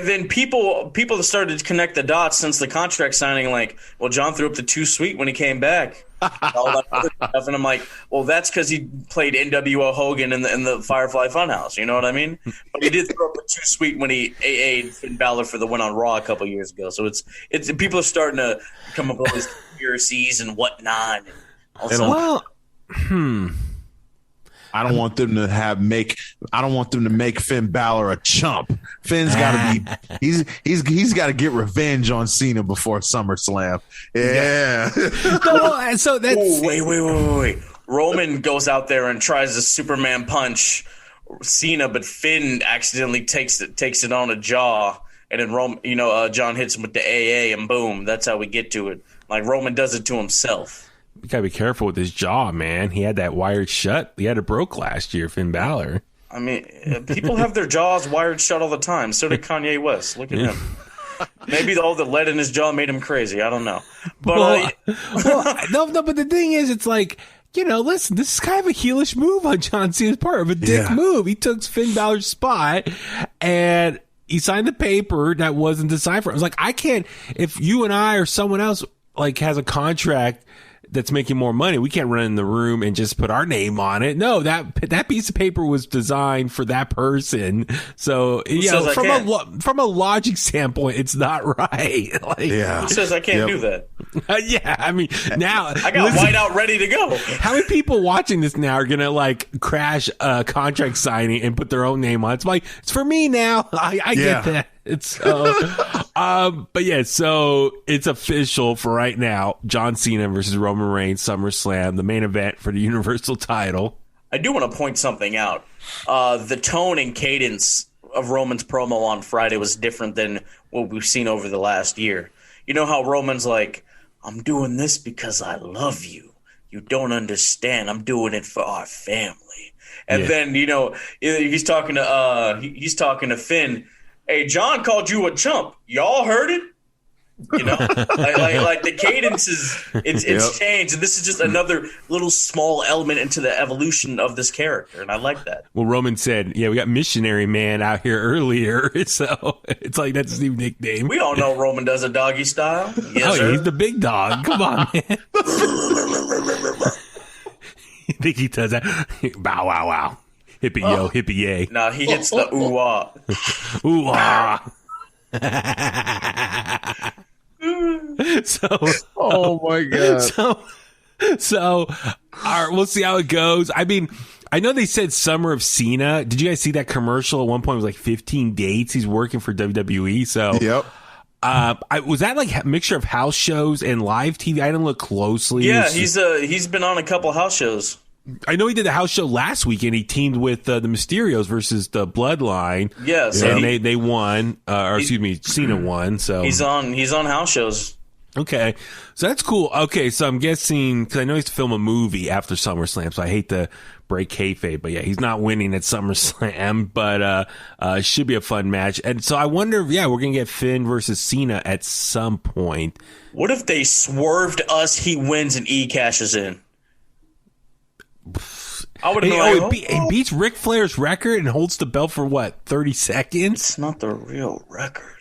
then people started to connect the dots since the contract signing. Like, well, John threw up the too sweet when he came back. All that other stuff, and I'm like, well, that's because he played NWO Hogan in the Firefly Funhouse. You know what I mean? But he did throw up the too sweet when he AA'd Finn Balor for the win on Raw a couple years ago. So it's people are starting to come up with all these conspiracies and whatnot. I don't want them to make Finn Balor a chump. Finn's got to be he's got to get revenge on Cena before SummerSlam. Yeah. So that's wait. Roman goes out there and tries to Superman punch Cena, but Finn accidentally takes it on a jaw, and then John hits him with the AA, and boom, that's how we get to it. Like Roman does it to himself. You gotta be careful with his jaw, man. He had that wired shut. He had it broke last year, Finn Balor. I mean, people have their jaws wired shut all the time. So did Kanye West. Look at him. Maybe all the lead in his jaw made him crazy. I don't know. But no. But the thing is, it's like, listen, this is kind of a heelish move on John Cena's part, of a dick move. He took Finn Balor's spot and he signed the paper that wasn't designed for him. I was like, I can't. If you and I or someone else like has a contract that's making more money, we can't run in the room and just put our name on it. No, that piece of paper was designed for that person. So from a logic standpoint, it's not right. Who says I can't do that? I mean, now I got whiteout ready to go. How many people watching this now are gonna crash a contract signing and put their own name on it? It's like, it's for me now. I get that. It's but yeah, so it's official for right now. John Cena versus Roman Reigns, SummerSlam, the main event for the Universal title. I do want to point something out. The tone and cadence of Roman's promo on Friday was different than what we've seen over the last year. You know how Roman's like, I'm doing this because I love you. You don't understand. I'm doing it for our family. And then, he's talking to Finn. Hey, John called you a chump. Y'all heard it? Like the cadence it's changed, and this is just another little small element into the evolution of this character, and I like that. Well, Roman said, "Yeah, we got Missionary Man out here earlier," so it's like that's his new nickname. We all know Roman does a doggy style. Yes, sir. He's the big dog. Come on, man. You think he does that? Bow wow wow. Hippie yo, hippie yay. Nah, he hits the ooh ah. Ooh ah. Oh my god. So we'll see how it goes. I mean, I know they said Summer of Cena. Did you guys see that commercial? At one point it was like 15 dates he's working for WWE. So yep. Was that like a mixture of house shows and live TV? I didn't look closely. Yeah, he's been on a couple house shows. I know he did the house show last week, and he teamed with the Mysterios versus the Bloodline. Yeah, so and they won, Cena won. So he's on house shows. Okay, so that's cool. Okay, so I'm guessing, because I know he has to film a movie after SummerSlam, so I hate to break kayfabe, but yeah, he's not winning at SummerSlam, but it should be a fun match. And so I wonder if, we're going to get Finn versus Cena at some point. What if they swerved us, he wins, and E cashes in? I would have he beats Ric Flair's record and holds the belt for what, 30 seconds? It's not the real record.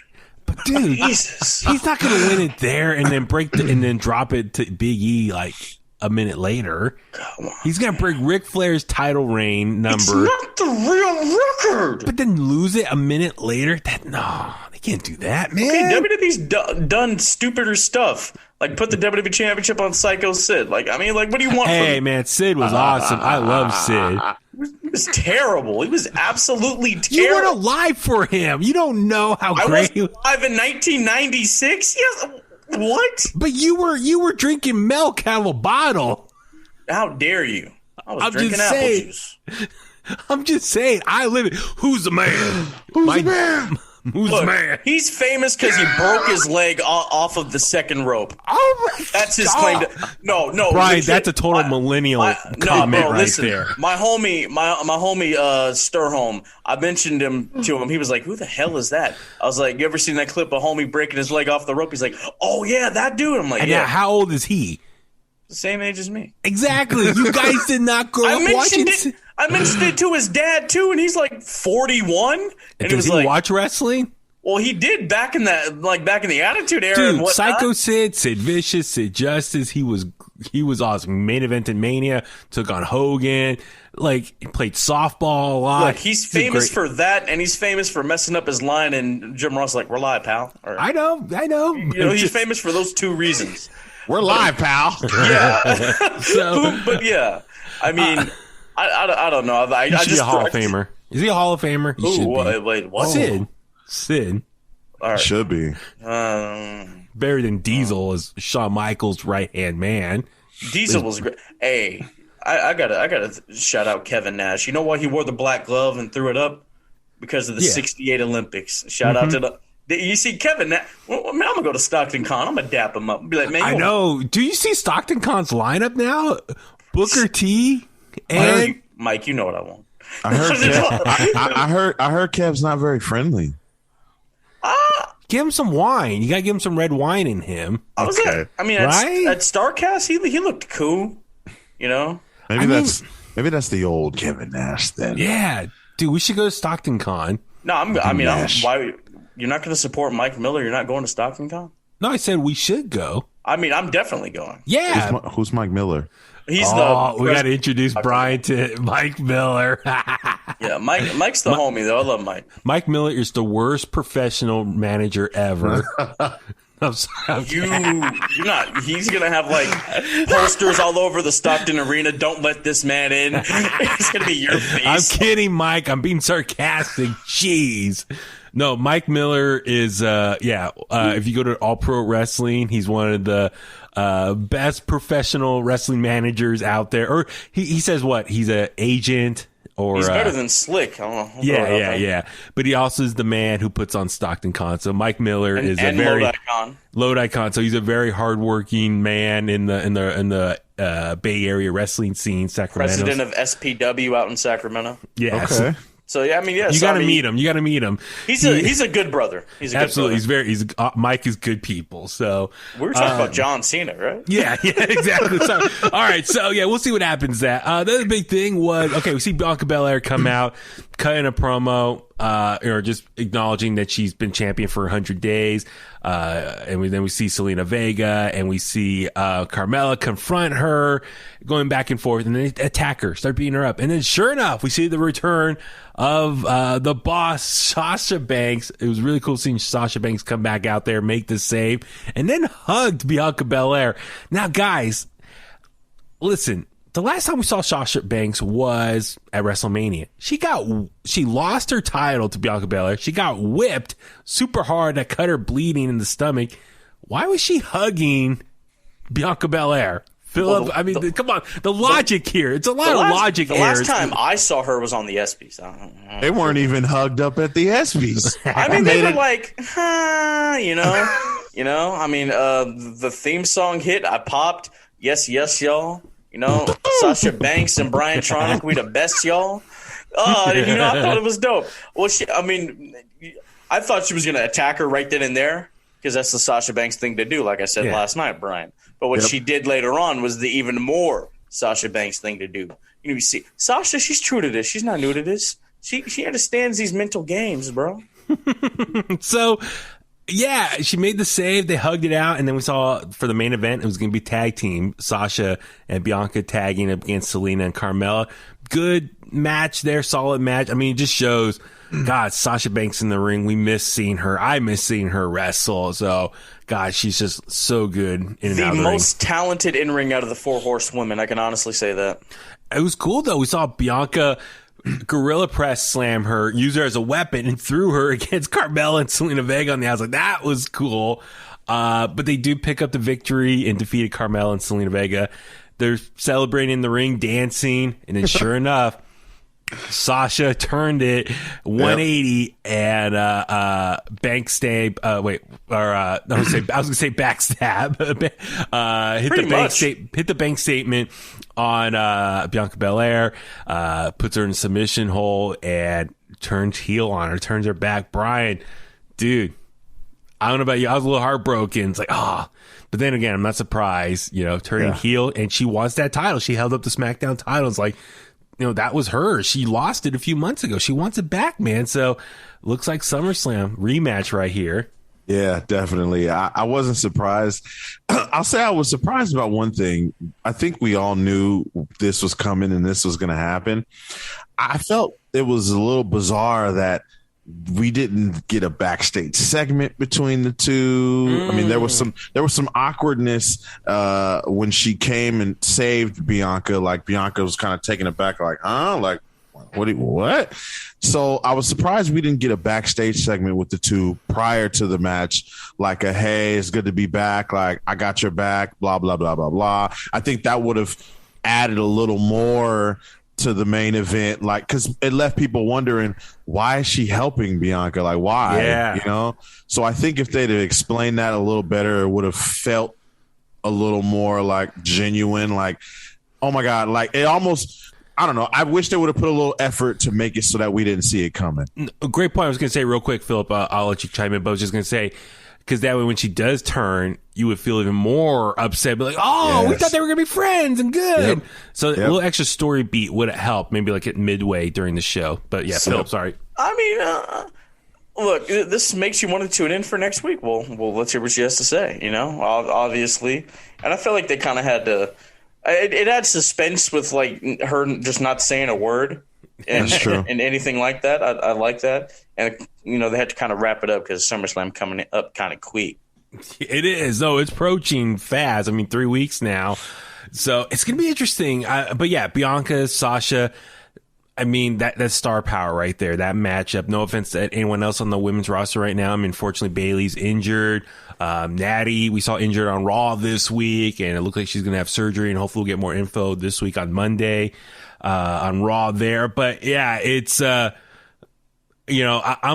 But dude, Jesus. He's not going to win it there and then and then drop it to Big E like a minute later. He's going to break Ric Flair's title reign number. It's not the real record. But then lose it a minute later? No, they can't do that, man. Okay, WWE's done stupider stuff. Like, put the WWE Championship on Psycho Sid. Like, I mean, like, what do you want from Hey, man, Sid was awesome. I love Sid. He was terrible. He was absolutely terrible. You weren't alive for him. You don't know how great he was. I was alive in 1996? Yes. What? But you were drinking milk out of a bottle. How dare you? I was drinking apple juice. I'm just saying. I live it. Who's the man? Who's the man? Who's the man? He's famous because he broke his leg off of the second rope. Oh my That's his claim to. No, Brian, that's a total millennial comment right there. My homie, Sturholm, I mentioned him to him. He was like, "Who the hell is that?" I was like, "You ever seen that clip of homie breaking his leg off the rope?" He's like, "Oh yeah, that dude." I'm like, and "Yeah." Now, how old is he? The same age as me. Exactly. You guys did not grow up watching. I mentioned it to his dad too, and he's like 41. And does he watch wrestling? Well, he did back in the Attitude Era. Dude, and whatnot. Psycho Sid Vicious, Sid Justice. He was awesome. Main event in Mania, took on Hogan. Like, he played softball a lot. Look, he's famous for that, and he's famous for messing up his line. And Jim Ross like, "We're live, pal." Or, I know. You know, he's famous for those two reasons. We're live, pal. Yeah. But yeah, I mean. I don't know. He should be a Hall of Famer. Is he a Hall of Famer? He should be. Wait, what? Sid. All right. Should be. Better than Diesel as Shawn Michaels' right-hand man. Diesel was great. Hey, I gotta shout out Kevin Nash. You know why he wore the black glove and threw it up? Because of the 68 Olympics. Shout out to the... You see Kevin Nash... Well, I'm going to go to Stockton Con. I'm going to dap him up. Be like, man, I know. Do you see Stockton Con's lineup now? Booker T... And Mike, you know what I want. I heard Kev's not very friendly. Give him some wine. You got to give him some red wine in him. At StarCast, he looked cool. You know, maybe that's the old Kevin Nash then. Yeah, dude, we should go to Stockton Con. No, why you're not going to support Mike Miller? You're not going to Stockton Con? No, I said we should go. I mean, I'm definitely going. Yeah, who's Mike Miller? We got to introduce Brian to Mike Miller. Yeah, Mike's the homie, though. I love Mike. Mike Miller is the worst professional manager ever. I'm sorry. You're not. He's gonna have like posters all over the Stockton Arena. Don't let this man in. It's gonna be your face. I'm kidding, Mike. I'm being sarcastic. Jeez. No, Mike Miller is, if you go to All Pro Wrestling, he's one of the best professional wrestling managers out there. Or he says what? He's an agent. Or he's better than Slick. I don't know. Yeah. But he also is the man who puts on Stockton Con. So Mike Miller is a very Lodi Con. So he's a very hardworking man in the Bay Area wrestling scene, Sacramento. President of SPW out in Sacramento. Yeah. Okay. So yeah, I mean, yeah. You got to meet him. You got to meet him. He's a good brother. He's a absolutely. Good brother. Mike is good people. So we were talking about John Cena, right? Yeah, exactly. So, all right. So yeah, we'll see what happens. The other big thing was we see Bianca Belair come out, cutting a promo, or just acknowledging that she's been champion for 100 days. And then we see Zelina Vega, and we see Carmella confront her, going back and forth, and then they attack her, start beating her up. And then sure enough, we see the return of the boss, Sasha Banks. It was really cool seeing Sasha Banks come back out there, make the save, and then hugged Bianca Belair. Now, guys, listen. The last time we saw Sasha Banks was at WrestleMania. She lost her title to Bianca Belair. She got whipped super hard that cut her bleeding in the stomach. Why was she hugging Bianca Belair? Phillip, come on. The logic here. It's a lot of logic errors. The last time I saw her was on the ESPYs. They weren't even hugged up at the ESPYs. I mean, they were like, you know. I mean, the theme song hit. I popped. Yes, y'all. You know, Sasha Banks and Brian Tronick, we the best, y'all. I thought it was dope. Well, I thought she was going to attack her right then and there because that's the Sasha Banks thing to do, like I said last night, Brian. But what she did later on was the even more Sasha Banks thing to do. You see, Sasha, she's true to this. She's not new to this. She understands these mental games, bro. So Yeah, she made the save. They hugged it out, and then we saw for the main event, it was going to be tag team. Sasha and Bianca tagging up against Zelina and Carmella. Good match there, solid match. I mean, it just shows, God, Sasha Banks in the ring. We miss seeing her. I miss seeing her wrestle. So, God, she's just so good in and out of the ring. The most talented in-ring out of the 4 horsewomen. I can honestly say that. It was cool, though. We saw Bianca gorilla press slam her, use her as a weapon, and threw her against Carmella and Zelina Vega on the outside. That was cool. But they do pick up the victory and defeated Carmella and Zelina Vega. They're celebrating in the ring, dancing, and then sure enough, Sasha turned it 180 and backstab. I was gonna say backstab. Hit the bank statement on Bianca Belair. Puts her in a submission hole and turns heel on her. Turns her back. Brian, dude, I don't know about you. I was a little heartbroken. It's like, but then again, I'm not surprised. Turning heel, and she wants that title. She held up the SmackDown title. It's like, that was hers. She lost it a few months ago. She wants it back, man. So looks like SummerSlam rematch right here. Yeah, definitely. I wasn't surprised. I'll say I was surprised about one thing. I think we all knew this was coming and this was going to happen. I felt it was a little bizarre that we didn't get a backstage segment between the two. I mean, there was some awkwardness when she came and saved Bianca. Like, Bianca was kind of taken aback, like, huh? Like, what? So I was surprised we didn't get a backstage segment with the two prior to the match. Like hey, it's good to be back. Like, I got your back, blah, blah, blah, blah, blah. I think that would have added a little more to the main event, like, because it left people wondering, why is she helping Bianca? Like, why? Yeah. So I think if they'd have explained that a little better, it would have felt a little more like genuine. Like, oh my God, like, it almost, I don't know. I wish they would have put a little effort to make it so that we didn't see it coming. A great point. I was going to say real quick, Phillip, I'll let you chime in, but I was just going to say, because that way when she does turn, you would feel even more upset. Be like, we thought they were going to be friends and good. Yep. So a little extra story beat would have helped, maybe like at midway during the show. But yeah, Phillip, sorry. I mean, look, this makes you want to tune in for next week. Well, let's hear what she has to say, obviously. And I feel like they kind of had to it had suspense with like her just not saying a word. And, that's true. And anything like that. I like that. And, they had to kind of wrap it up because SummerSlam coming up kind of quick. It is. No, it's approaching fast. I mean, 3 weeks now. So it's going to be interesting. But yeah, Bianca, Sasha, I mean, that's star power right there. That matchup. No offense to anyone else on the women's roster right now. I mean, unfortunately, Bayley's injured. Natty, we saw injured on Raw this week, and it looked like she's going to have surgery, and hopefully we'll get more info this week on Monday on Raw there. But yeah, it's, I'm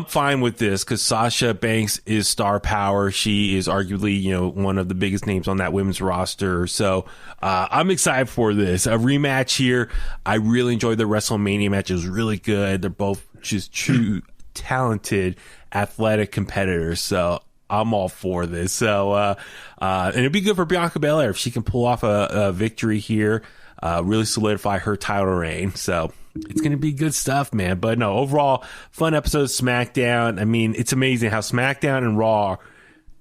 fine with this because Sasha Banks is star power. She is arguably, one of the biggest names on that women's roster. So I'm excited for this. A rematch here. I really enjoyed the WrestleMania match. It was really good. They're both just true talented, athletic competitors. So I'm all for this. So, and it'd be good for Bianca Belair if she can pull off a victory here, really solidify her title reign. So it's going to be good stuff, man. But no, overall, fun episode of SmackDown. I mean, it's amazing how SmackDown and Raw,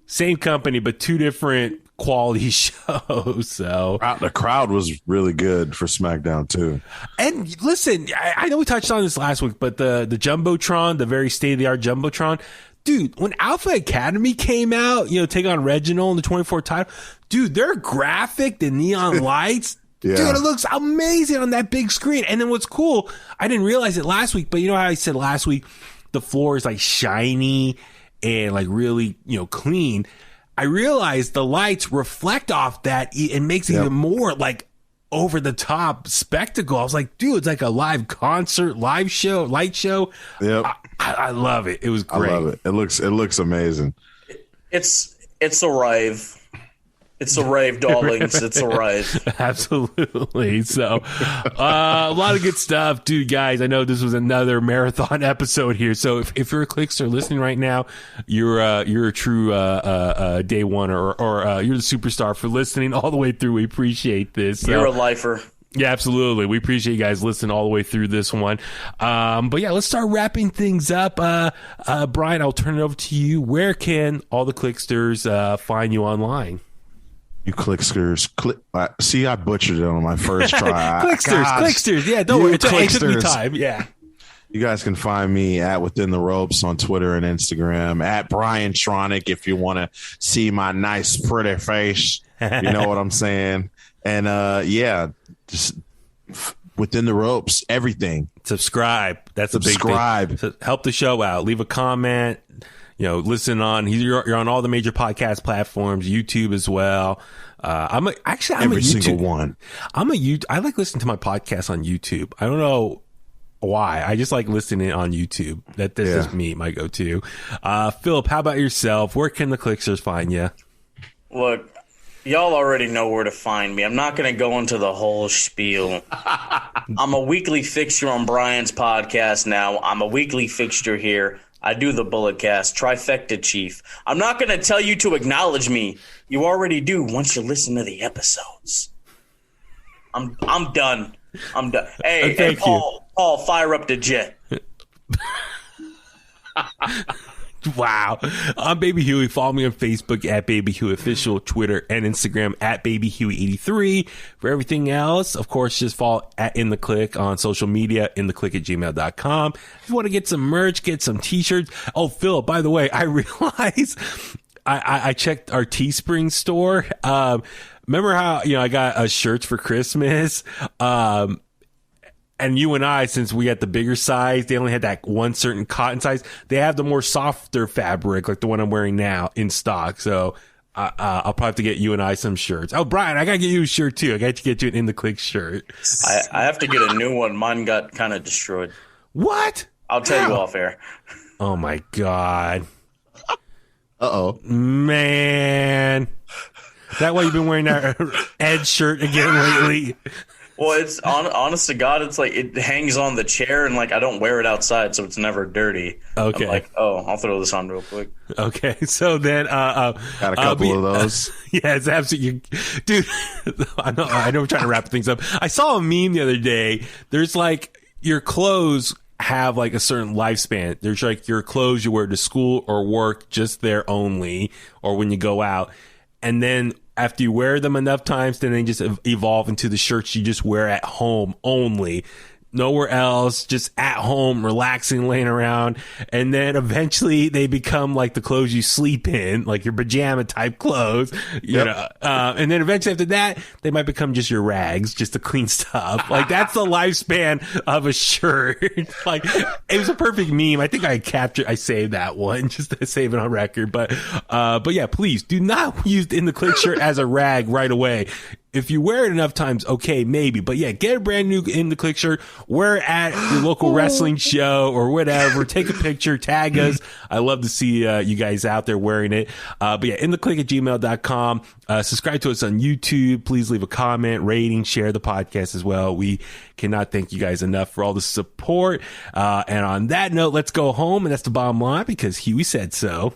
same company, but two different quality shows. So the crowd was really good for SmackDown too. And listen, I know we touched on this last week, but the Jumbotron, the very state-of-the-art Jumbotron, dude, when Alpha Academy came out, take on Reginald in the 24 title, dude, their graphic, the neon lights, dude, it looks amazing on that big screen. And then what's cool, I didn't realize it last week, but you know how I said last week, the floor is like shiny and like really, clean. I realized the lights reflect off that and makes it even more like over the top spectacle. I was like, dude, it's like a live concert, light show. Yep. I love it. It was great. I love it. It looks amazing. It's a rave. It's a rave, darlings. It's a rave. Absolutely. So, a lot of good stuff, dude, guys. I know this was another marathon episode here. So, if you're a Kliqster listening right now, you're a true day one, or you're the superstar for listening all the way through. We appreciate this. You're a lifer. Yeah, absolutely. We appreciate you guys listening all the way through this one. But yeah, let's start wrapping things up. Brian, I'll turn it over to you. Where can all the Kliqsters find you online? You Kliqsters. See, I butchered it on my first try. Kliqsters. Yeah, don't worry. It took me time. Yeah. You guys can find me at Within the Ropes on Twitter and Instagram, at Brian Tronic if you want to see my nice, pretty face. You know what I'm saying? And yeah, just Within the Ropes, everything. Subscribe. That's a big thing. So help the show out. Leave a comment. Listen on. You're on all the major podcast platforms, YouTube as well. I'm every single one. I like listening to my podcast on YouTube. I don't know why. I just like listening on YouTube. That's just me, my go-to. Phillip, how about yourself? Where can the Kliqsters find you? Look, y'all already know where to find me. I'm not going to go into the whole spiel. I'm a weekly fixture on Brian's podcast now. I'm a weekly fixture here. I do the Bulletcast, Trifecta Chief. I'm not going to tell you to acknowledge me. You already do once you listen to the episodes. I'm done. Hey, Paul, fire up the jet. Wow. I'm Baby Huey. Follow me on Facebook at Baby Huey Official, Twitter and Instagram at Baby Huey83. For everything else, of course, just follow at In The Kliq on social media, intthekliq@gmail.com. If you want to get some merch, get some t-shirts. Oh, Phil, by the way, I realized I checked our Teespring store. Remember how, I got shirts for Christmas? And you and I, since we had the bigger size, they only had that one certain cotton size. They have the more softer fabric, like the one I'm wearing now, in stock. So I'll probably have to get you and I some shirts. Oh, Brian, I got to get you a shirt, too. I got to get you an In The Kliq shirt. I have to get a new one. Mine got kind of destroyed. What? I'll tell you off air. Oh, my God. Uh-oh. Man. Is that why you've been wearing that Ed shirt again lately? Well, it's honest to God, it's like it hangs on the chair and like I don't wear it outside, so it's never dirty. Okay. I'm like, I'll throw this on real quick. Okay, so then got a couple of those. Yeah, it's absolutely, dude. I know. We're trying to wrap things up. I saw a meme the other day. There's like your clothes have like a certain lifespan. There's like your clothes you wear to school or work, just there only, or when you go out, and then after you wear them enough times, then they just evolve into the shirts you just wear at home only. Nowhere else, just at home, relaxing, laying around. And then eventually they become like the clothes you sleep in, like your pajama type clothes, you know. And then eventually after that, they might become just your rags, just the clean stuff. Like that's the lifespan of a shirt. Like it was a perfect meme. I think I saved that one just to save it on record. But yeah, please do not use In The Kliq shirt as a rag right away. If you wear it enough times, okay, maybe. But yeah, get a brand new In The Kliq shirt, wear it at your local wrestling show or whatever. Take a picture, tag us. I love to see you guys out there wearing it. But yeah, intthekliq@gmail.com. Subscribe to us on YouTube. Please leave a comment, rating, share the podcast as well. We cannot thank you guys enough for all the support. And on that note, let's go home. And that's the bottom line because Huey said so.